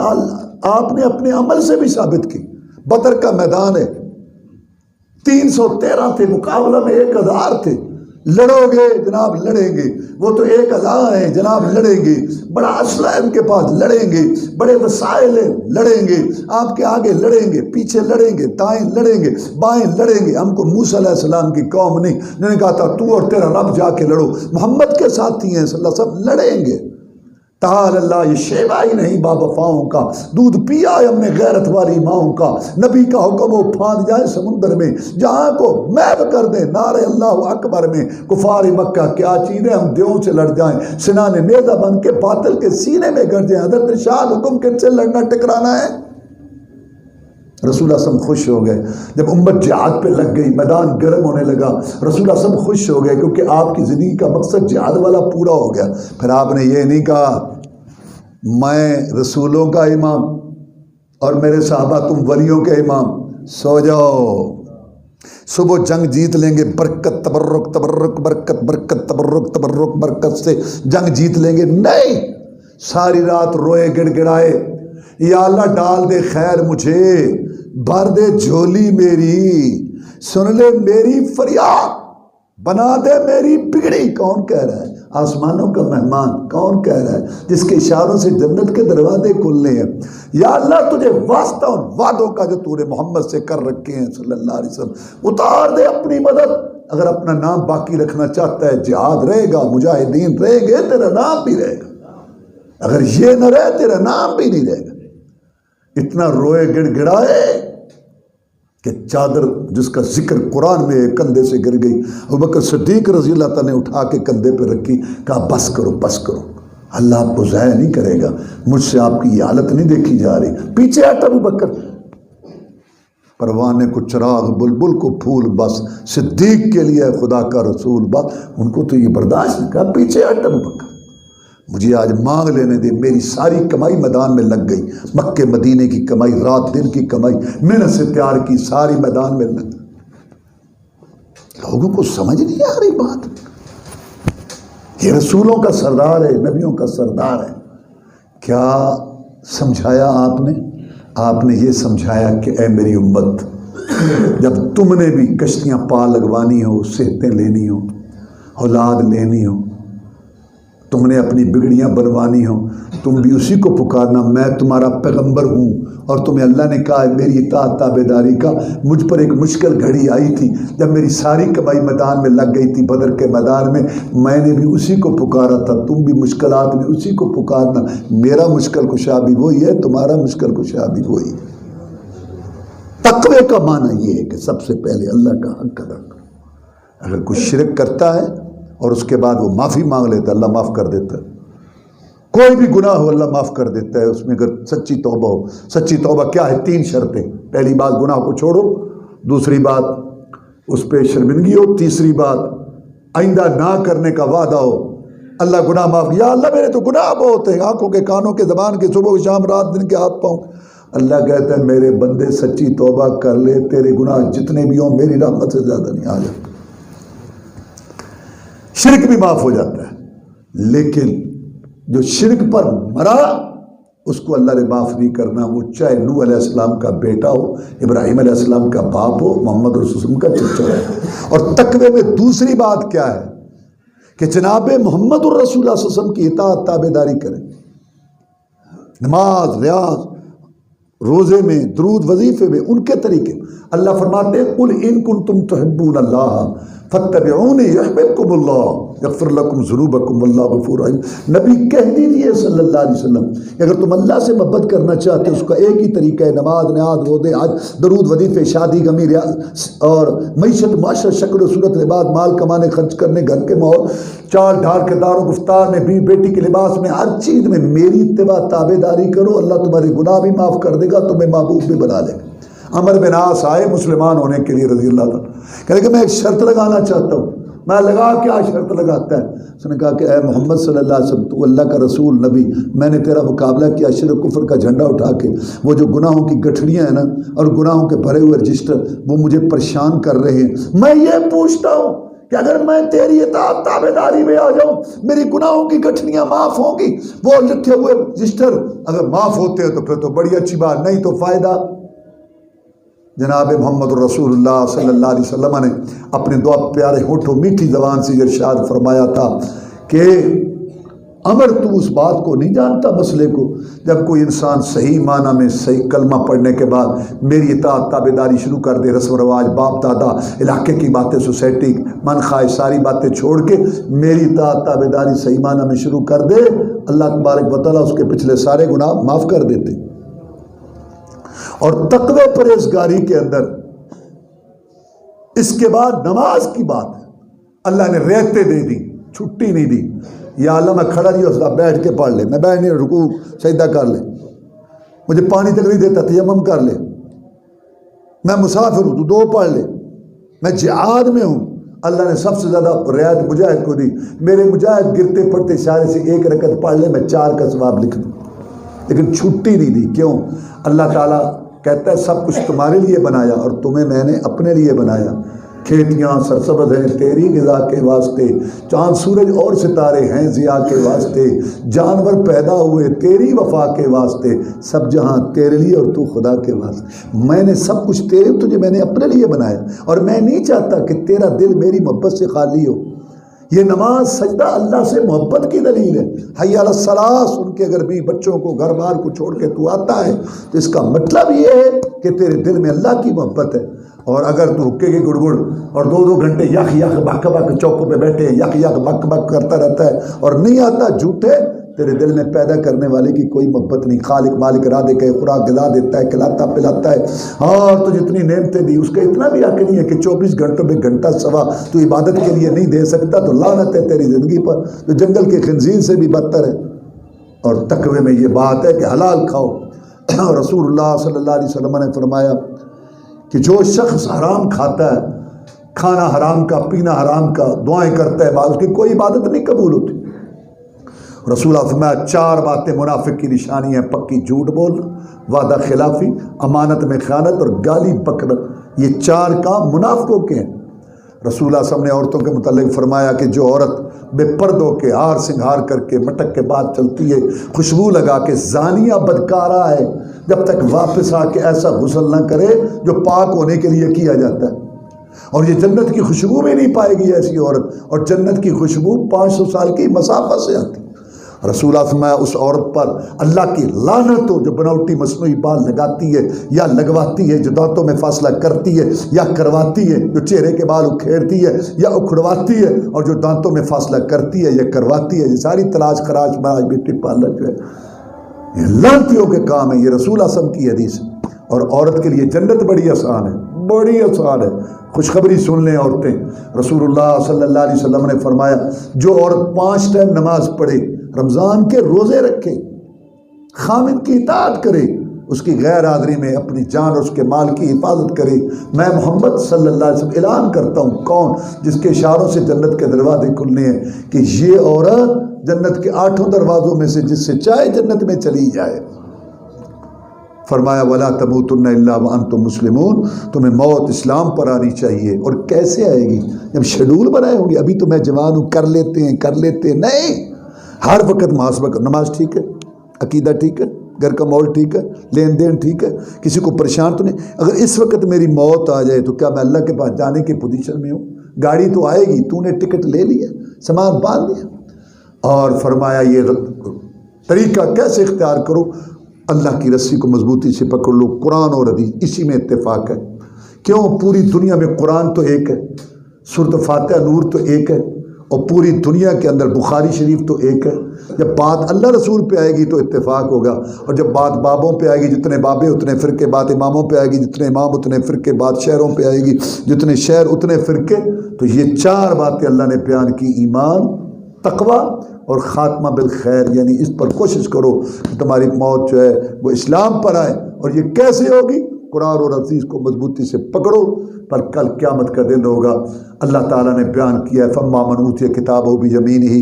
آپ نے اپنے عمل سے بھی ثابت کی. بدر کا میدان ہے, 313 تھے, مقابلہ میں 1000 تھے. لڑو گے جناب لڑیں گے, وہ تو 1000 ہیں جناب لڑیں گے, بڑا اسلحہ ہے ان کے پاس لڑیں گے, بڑے وسائل ہیں لڑیں گے, آپ کے آگے لڑیں گے, پیچھے لڑیں گے, دائیں لڑیں گے, بائیں لڑیں گے. ہم کو موسیٰ علیہ السلام کی قوم نہیں جنہوں نے کہا تھا تو اور تیرا رب جا کے لڑو, محمد کے ساتھی ہیں صلی اللہ علیہ وسلم, لڑیں گے. تعال اللہ, یہ شیوا ہی نہیں با وفاؤں کا, دودھ پیا ہے ہم نے غیرت والی ماؤں کا, نبی کا حکم وہ پھاند جائے سمندر میں, جہاں کو محو کر دیں نعرہ اللہ اکبر میں. کفار مکہ کیا چیزیں, ہم دیوں سے لڑ جائیں, سنان نیزہ بن کے باطل کے سینے میں گڑ جائیں. حضرت ارشاد حکم کن سے لڑنا ٹکرانا ہے؟ رسول اللہ صلی اللہ علیہ وسلم خوش ہو گئے جب امت جہاد پہ لگ گئی, میدان گرم ہونے لگا. رسول اللہ صلی اللہ علیہ وسلم خوش ہو گئے کیونکہ آپ کی زندگی کا مقصد جہاد والا پورا ہو گیا. پھر آپ نے یہ نہیں کہا میں رسولوں کا امام اور میرے صحابہ تم ولیوں کے امام, سو جاؤ, صبح جنگ جیت لیں گے, برکت تبرک تبرک برکت برکت تبرک تبرک برکت سے جنگ جیت لیں گے. نہیں, ساری رات روئے گڑ گڑائے, یا اللہ ڈال دے خیر مجھے, بھر دے جھولی میری, سن لے میری فریاد, بنا دے میری بگڑی. کون کہہ رہا ہے؟ آسمانوں کا مہمان. کون کہہ رہا ہے؟ جس کے اشاروں سے جنت کے دروازے کھلنے ہیں. یا اللہ تجھے واسطہ اور وعدوں کا جو تو نے محمد سے کر رکھے ہیں صلی اللہ علیہ وسلم, اتار دے اپنی مدد. اگر اپنا نام باقی رکھنا چاہتا ہے, جہاد رہے گا, مجاہدین رہیں گے, تیرا نام بھی رہے گا. اگر یہ نہ رہے تیرا نام بھی نہیں رہے گا. اتنا روئے گڑ گڑائے کہ چادر جس کا ذکر قرآن میں کندھے سے گر گئی. ابوبکر صدیق رضی اللہ تعالیٰ نے اٹھا کے کندھے پہ رکھی, کہا بس کرو بس کرو, اللہ آپ کو ضائع نہیں کرے گا, مجھ سے آپ کی یہ حالت نہیں دیکھی جا رہی. پیچھے ہٹ ابوبکر, پروانے کو چراغ بلبل کو پھول بس، صدیق کے لیے خدا کا رسول بس۔ ان کو تو یہ برداشت نہیں، کہا پیچھے ہٹ ابو بکر، مجھے آج مانگ لینے دے، میری ساری کمائی میدان میں لگ گئی، مکے مدینے کی کمائی، رات دن کی کمائی محنت سے تیار کی، ساری میدان میں لگ گئی۔ لوگوں کو سمجھ نہیں آ رہی بات، یہ رسولوں کا سردار ہے، نبیوں کا سردار ہے۔ کیا سمجھایا آپ نے؟ آپ نے یہ سمجھایا کہ اے میری امت، جب تم نے بھی کشتیاں پا لگوانی ہو، صحتیں لینی ہو، اولاد لینی ہو، تم نے اپنی بگڑیاں بنوانی ہو، تم بھی اسی کو پکارنا، میں تمہارا پیغمبر ہوں، اور تمہیں اللہ نے کہا ہے میری اطاعت تابعداری کا۔ مجھ پر ایک مشکل گھڑی آئی تھی جب میری ساری کمائی میدان میں لگ گئی تھی، بدر کے میدان میں نے بھی اسی کو پکارا تھا، تم بھی مشکلات میں اسی کو پکارنا، میرا مشکل کشا بھی وہی ہے، تمہارا مشکل کشا بھی وہی ہے۔ تقوی کا معنی یہ ہے کہ سب سے پہلے اللہ کا حق ادا کرو۔ اگر کوئی شرک کرتا ہے اور اس کے بعد وہ معافی مانگ لیتا ہے، اللہ معاف کر دیتا ہے۔ کوئی بھی گناہ ہو اللہ معاف کر دیتا ہے، اس میں اگر سچی توبہ ہو۔ سچی توبہ کیا ہے؟ 3 شرطیں۔ پہلی بات گناہ کو چھوڑو، دوسری بات اس پہ شرمندگی ہو، تیسری بات آئندہ نہ کرنے کا وعدہ ہو۔ اللہ گناہ معاف، یا اللہ میرے تو گناہ بہت ہیں، آنکھوں کے، کانوں کے، زبان کے، صبح شام، رات دن کے، ہاتھ پاؤں۔ اللہ کہتا ہے میرے بندے سچی توبہ کر لے، تیرے گناہ جتنے بھی ہوں میری رحمت سے زیادہ نہیں آ جاتا۔ شرک بھی معاف ہو جاتا ہے، لیکن جو شرک پر مرا اس کو اللہ نے معاف نہیں کرنا، وہ چاہے نوح علیہ السلام کا بیٹا ہو، ابراہیم علیہ السلام کا باپ ہو، محمد رسول اللہ کا چچا ہو۔ اور تقوی میں دوسری بات کیا ہے کہ جناب محمد الرسول اللہ صلی اللہ علیہ وسلم کی اطاعت تابعداری کریں، نماز، ریاض، روزے میں، درود، وظیفے میں ان کے طریقے۔ اللہ فرماتے ہیں قل ان کنتم تحبون اللہ فاتبعونی یحببکم اللہ یغفر لکم ذنوبکم واللہ غفور رحیم۔ نبی کہہ دیجیے صلی اللہ علیہ وسلم کہ اگر تم اللہ سے محبت کرنا چاہتے ہو، اس کا ایک ہی طریقہ ہے، نماز، نیاز، روزے، حج، درود، وظیفے، شادی، غمی، اور معیشت، معاشرت، شکل و صورت، لباس، مال کمانے، خرچ کرنے، گھر کے ماحول، چال ڈھال، کردار و گفتار میں، بیوی بیٹی کے لباس میں، ہر چیز میں میری اتباع تابعداری کرو، اللہ تمہارے گناہ بھی معاف کر دے گا، تمہیں محبوب بھی بنا لے گا۔ عمر بن عاص آئے مسلمان ہونے کے لیے رضی اللہ تعالیٰ، کہنے کہ میں ایک شرط لگانا چاہتا ہوں۔ میں لگا، کیا شرط لگاتا ہے؟ اس نے کہا کہ اے محمد صلی اللہ علیہ وسلم، تو اللہ کا رسول نبی، میں نے تیرا مقابلہ کیا شرک کفر کا جھنڈا اٹھا کے، وہ جو گناہوں کی گٹھڑیاں ہیں نا اور گناہوں کے بھرے ہوئے رجسٹر، وہ مجھے پریشان کر رہے ہیں۔ میں یہ پوچھتا ہوں کہ اگر میں تیری اطاعت تابعداری میں آ جاؤں، میری گناہوں کی گٹھڑیاں معاف ہوں گی؟ وہ لکھے ہوئے رجسٹر اگر معاف ہوتے ہیں تو پھر تو بڑی اچھی بات، نہیں تو فائدہ۔ جناب محمد الرسول اللہ صلی اللہ علیہ وسلم نے اپنے دو پیارے ہونٹوں میٹھی زبان سے ارشاد فرمایا تھا کہ عمر تو اس بات کو نہیں جانتا، مسئلے کو، جب کوئی انسان صحیح معنی میں صحیح کلمہ پڑھنے کے بعد میری اطاعت تابعداری شروع کر دے، رسم و رواج، باپ دادا، علاقے کی باتیں، سوسائٹی، من خواہش، ساری باتیں چھوڑ کے میری اطاعت تابعداری صحیح معنی میں شروع کر دے، اللہ تبارک و تعالیٰ اس کے پچھلے سارے گناہ معاف کر دیتے۔ اور تقوی پرہیزگاری کے اندر اس کے بعد نماز کی بات ہے۔ اللہ نے رعایتیں دے دی، چھٹی نہیں دی۔ یا اللہ میں کھڑا نہیں ہو سکتا، بیٹھ کے پڑھ لے، میں بیٹھ نہیں، رکوع سجدہ کر لے، مجھے پانی تک نہیں دیتا تیمم کر لے، میں مسافر ہوں تو 2 پڑھ لے، میں جہاد میں ہوں، اللہ نے سب سے زیادہ رعایت مجاہد کو دی۔ میرے مجاہد گرتے پڑتے اشارے سے 1 رکعت پڑھ لے، میں 4 کا ثواب لکھ دوں، لیکن چھٹی نہیں دی۔ کیوں؟ اللہ تعالیٰ کہتا ہے سب کچھ تمہارے لیے بنایا اور تمہیں میں نے اپنے لیے بنایا، کھیتیاں سرسبز ہیں تیری غذا کے واسطے، چاند سورج اور ستارے ہیں ضیاء کے واسطے، جانور پیدا ہوئے تیری وفا کے واسطے، سب جہاں تیرے لیے اور تو خدا کے واسطے، میں نے سب کچھ تجھے میں نے اپنے لیے بنایا، اور میں نہیں چاہتا کہ تیرا دل میری محبت سے خالی ہو۔ یہ نماز سجدہ اللہ سے محبت کی دلیل ہے۔ حی علی الصلاۃ سن کے اگر بھی بچوں کو، گھر بار کو چھوڑ کے تو آتا ہے تو اس کا مطلب یہ ہے کہ تیرے دل میں اللہ کی محبت ہے۔ اور اگر تو حکے کی گڑگڑ اور 2 گھنٹے یک یک بک بک چوکوں پہ بیٹھے یک یک بک بک کرتا رہتا ہے اور نہیں آتا، جھوٹے، تیرے دل میں پیدا کرنے والے کی کوئی محبت نہیں۔ خالق مالک ارادے کے خوراک غذا دیتا ہے، کھلاتا پلاتا ہے، اور تو جتنی نعمتیں دی اس کا اتنا بھی حق نہیں ہے کہ 24 گھنٹوں میں گھنٹہ سوا تو عبادت کے لیے نہیں دے سکتا، تو لعنت ہے تیری زندگی پر، جو جنگل کے خنزیر سے بھی بدتر ہے۔ اور تقوی میں یہ بات ہے کہ حلال کھاؤ۔ رسول اللہ صلی اللہ علیہ وسلم نے فرمایا کہ جو شخص حرام کھاتا ہے، کھانا حرام کا، پینا حرام کا، دعائیں کرتا ہے، بعد اس کی کوئی عبادت نہیں قبول ہوتی۔ رسول اللہ فرمایا 4 باتیں منافق کی نشانی ہیں: پکی جھوٹ بولنا، وعدہ خلافی، امانت میں خیانت اور گالی بکنا۔ یہ 4 کام منافقوں کے ہیں۔ رسول اللہ صلی اللہ علیہ وسلم نے عورتوں کے متعلق فرمایا کہ جو عورت بے پردوں کے ہار سنگھار کر کے مٹک کے بعد چلتی ہے، خوشبو لگا کے، زانیہ بدکارہ ہے، جب تک واپس آ کے ایسا غسل نہ کرے جو پاک ہونے کے لیے کیا جاتا ہے، اور یہ جنت کی خوشبو بھی نہیں پائے گی ایسی عورت، اور جنت کی خوشبو 500 سال کی مسافت سے آتی۔ رسول اللہ فرمایا اس عورت پر اللہ کی لعنت ہو جو بناوٹی مصنوعی بال لگاتی ہے یا لگواتی ہے، جو دانتوں میں فاصلہ کرتی ہے یا کرواتی ہے، جو چہرے کے بال اکھیڑتی ہے یا اکھڑواتی ہے، اور جو دانتوں میں فاصلہ کرتی ہے یا کرواتی ہے۔ یہ ساری تلاش خراش براج بیوٹی پارلر جو ہے یہ لعنتیوں کے کام ہے۔ یہ رسول اللہ صلی اللہ علیہ وسلم کی حدیث ہے۔ اور عورت کے لیے جنت بڑی آسان ہے، بڑی آسان ہے۔ خوشخبری سن لیں عورتیں، رسول اللہ صلی اللہ علیہ وسلم نے فرمایا جو عورت 5 ٹائم نماز پڑھے، رمضان کے روزے رکھے، خامد کی اطاعت کرے، اس کی غیر حاضری میں اپنی جان اور اس کے مال کی حفاظت کرے، میں محمد صلی اللہ علیہ وسلم اعلان کرتا ہوں، کون؟ جس کے اشاروں سے جنت کے دروازے کھلنے ہیں، کہ یہ عورت جنت کے 8 دروازوں میں سے جس سے چاہے جنت میں چلی جائے۔ فرمایا وَلَا تَمُوتُنَّ إِلَّا وَأَنْتُمْ مُسْلِمُونَ، تمہیں موت اسلام پر آنی چاہیے۔ اور کیسے آئے گی؟ جب شیڈول بنائے ہوں گے، ابھی تو میں جوان ہوں، کر لیتے ہیں، نہیں، ہر وقت محاسبہ کر، نماز ٹھیک ہے، عقیدہ ٹھیک ہے، گھر کا ماحول ٹھیک ہے، لین دین ٹھیک ہے، کسی کو پریشان تو نہیں۔ اگر اس وقت میری موت آ جائے تو کیا میں اللہ کے پاس جانے کی پوزیشن میں ہوں؟ گاڑی تو آئے گی، تو نے ٹکٹ لے لیا، سامان باندھ لیا۔ اور فرمایا یہ طریقہ کیسے اختیار کرو؟ اللہ کی رسی کو مضبوطی سے پکڑ لو، قرآن اور حدیث، اسی میں اتفاق ہے۔ کیوں؟ پوری دنیا میں قرآن تو ایک ہے، سورۃ فاتحہ نور تو ایک ہے، اور پوری دنیا کے اندر بخاری شریف تو ایک ہے۔ جب بات اللہ رسول پہ آئے گی تو اتفاق ہوگا، اور جب بات بابوں پہ آئے گی، جتنے بابے اتنے فرقے، بات اماموں پہ آئے گی، جتنے امام اتنے فرقے، بات شہروں پہ آئے گی، جتنے شہر اتنے فرقے۔ تو یہ 4 باتیں اللہ نے بیان کی: ایمان، تقوی اور خاتمہ بالخیر، یعنی اس پر کوشش کرو کہ تمہاری موت جو ہے وہ اسلام پر آئے۔ اور یہ کیسے ہوگی؟ قرآن اور حدیث کو مضبوطی سے پکڑو، پر کل قیامت کا دن ہوگا۔ اللہ تعالیٰ نے بیان کیا ہے فَأَمَّا مَنْ أُوتِيَ كِتَابَهُ بِيَمِينِهِ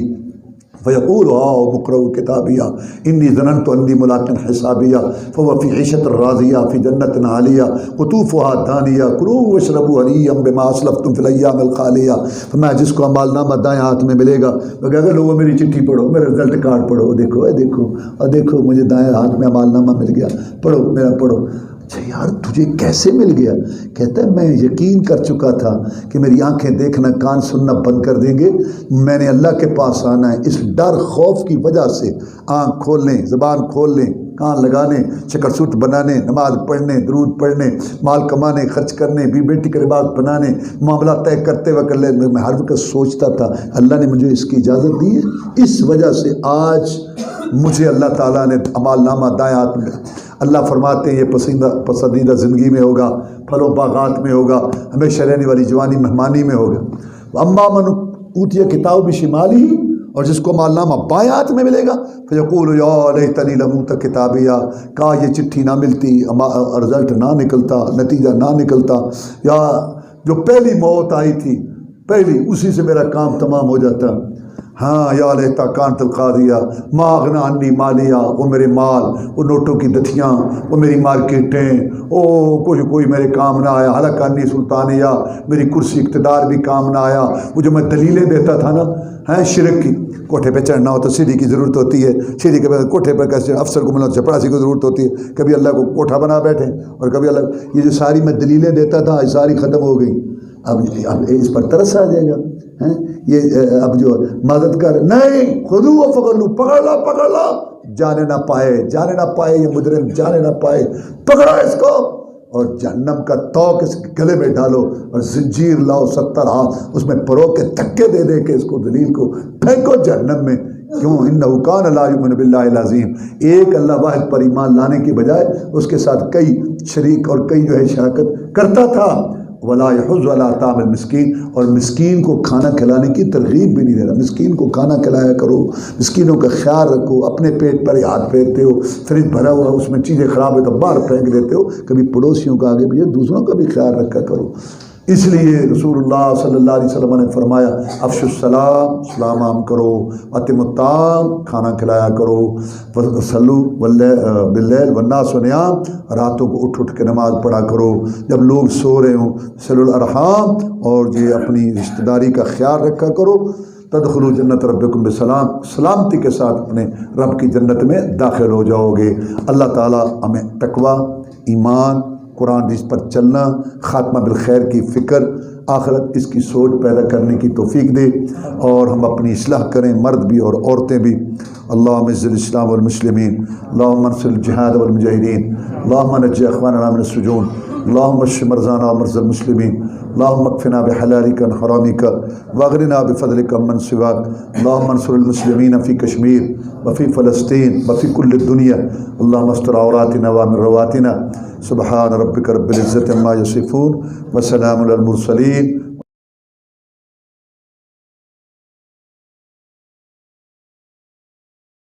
فَيَقُولُ هَاؤُمُ اقْرَءُوا كِتَابِيَهْ إِنِّي ظَنَنْتُ أَنِّي مُلَاقٍ حِسَابِيَهْ فَهُوَ فِي عِيشَةٍ رَاضِيَةٍ فِي جَنَّةٍ عَالِيَةٍ قُطُوفُهَا دَانِيَةٌ كُلُوا وَاشْرَبُوا هَنِيئًا بِمَا أَسْلَفْتُمْ فِي الْأَيَّامِ الْخَالِيَةِ۔ فرمایا جس کو عمل نامہ دائیں ہاتھ میں ملے گا، وہ کہے گا لوگوں میری چٹھی پڑھو، میرا رزلٹ کارڈ پڑھو، دیکھو دیکھو مجھے دائیں ہاتھ میں عمل نامہ مل گیا، پڑھو میرا پڑھو۔ اچھا یار تجھے کیسے مل گیا؟ کہتا ہے میں یقین کر چکا تھا کہ میری آنکھیں دیکھنا، کان سننا بند کر دیں گے، میں نے اللہ کے پاس آنا ہے۔ اس ڈر خوف کی وجہ سے آنکھ کھولنے، زبان کھولنے، کان لگانے، شکر سوٹ بنانے، نماز پڑھنے، درود پڑھنے، مال کمانے، خرچ کرنے، بی بیٹی کے لباس بنانے، معاملہ طے کرتے وقت میں ہر وقت سوچتا تھا اللہ نے مجھے اس کی اجازت دی ہے۔ اس وجہ سے آج مجھے اللہ تعالیٰ نے عمال نامہ دائیں ہاتھ میں، اللہ فرماتے ہیں یہ پسندیدہ زندگی میں ہوگا، پھلوں باغات میں ہوگا، ہمیشہ رہنے والی جوانی مہمانی میں ہوگا۔ اما من اوتیہ کتاب بشمالی، اور جس کو عمل نامہ بائیں ہاتھ میں ملے گا، فیقول یا لیتنی لم اوت کتابیہ، کہا یہ چٹھی نہ ملتی، رزلٹ نہ نکلتا، نتیجہ نہ نکلتا، یا جو پہلی موت آئی تھی پہلی اسی سے میرا کام تمام ہو جاتا۔ ہاں یا لیتا کانت القاضیہ ما اغنی عنی مالیہ، وہ میرے مال، وہ نوٹوں کی دتھیاں، وہ میری مارکیٹیں، کوئی میرے کام نہ آیا، حلق عنی سلطانیہ، میری کرسی اقتدار بھی کام نہ آیا۔ وہ جو میں دلیلیں دیتا تھا نا شرک کی، کوٹھے پہ چڑھنا ہو تو سیڑھی کی ضرورت ہوتی ہے، سیڑھی کے بعد کوٹھے پر کیسے افسر کو ملنا چپڑاسی کو ضرورت ہوتی ہے، کبھی اللہ کو کوٹھا بنا بیٹھے اور کبھی اللہ، یہ جو ساری میں دلیلیں دیتا تھا یہ ساری ختم ہو گئی۔ اب اس پر ترس آ جائے گا، یہ اب جو مدد کر نہیں، خودو و فغلو، پکڑ لا، جانے نہ پائے یہ مجرم، جانے نہ پائے، پکڑو اس کو اور جہنم کا توق اس کے گلے میں ڈالو اور زنجیر لاؤ 70 ہاتھ اس میں پرو کے دھکے دے کے اس کو دلیل کو پھینکو جہنم میں۔ کیوں؟ انہ کان لا یؤمن باللہ العظیم، ایک اللہ واحد پر ایمان لانے کی بجائے اس کے ساتھ کئی شریک اور کئی جو ہے شراکت کرتا تھا، ولا یحض علی طعام المسکین، اور مسکین کو کھانا کھلانے کی ترغیب بھی نہیں دے رہا۔ مسکین کو کھانا کھلایا کرو، مسکینوں کا خیال رکھو۔ اپنے پیٹ پر ہی ہاتھ پھیرتے ہو، فریج بھرا ہوا اس میں چیزیں خراب ہے تو باہر پھینک دیتے ہو، کبھی پڑوسیوں کا آگے پیچھے دوسروں کا بھی خیال رکھا کرو۔ اس لیے رسول اللہ صلی اللہ علیہ وسلم نے فرمایا افشوا السلام، سلام عام کرو، اتموا الطعام، کھانا کھلایا کرو، وصلوا باللیل والناس نیام، راتوں کو اٹھ کے نماز پڑھا کرو جب لوگ سو رہے ہوں، صلوا الارحام، اور یہ اپنی رشتہ داری کا خیال رکھا کرو، تدخلوا جنت ربکم بسلام، سلامتی کے ساتھ اپنے رب کی جنت میں داخل ہو جاؤ گے۔ اللہ تعالیٰ ہمیں تقویٰ، ایمان، قرآن حدیث پر چلنا، خاتمہ بالخیر کی فکر، آخرت اس کی سوچ پیدا کرنے کی توفیق دے، اور ہم اپنی اصلاح کریں، مرد بھی اور عورتیں بھی۔ اللہم اعز الاسلام والمسلمین، اللہم انصر الجہاد والمجاہدین، اللہم نجی اخواننا من السجون، اللہم اشف مرضانا ومرضى المسلمین، اللہم اکفنا بحلالک عن حرامک واغننا بفضلک عمن سواک، اللہم انصر المسلمین فی کشمیر وفی فلسطین وفی کل الدنیا، اللہم استر عوراتنا وامن رواتنا، سبحان ربک رب العزت عما یصفون وسلام علی المرسلین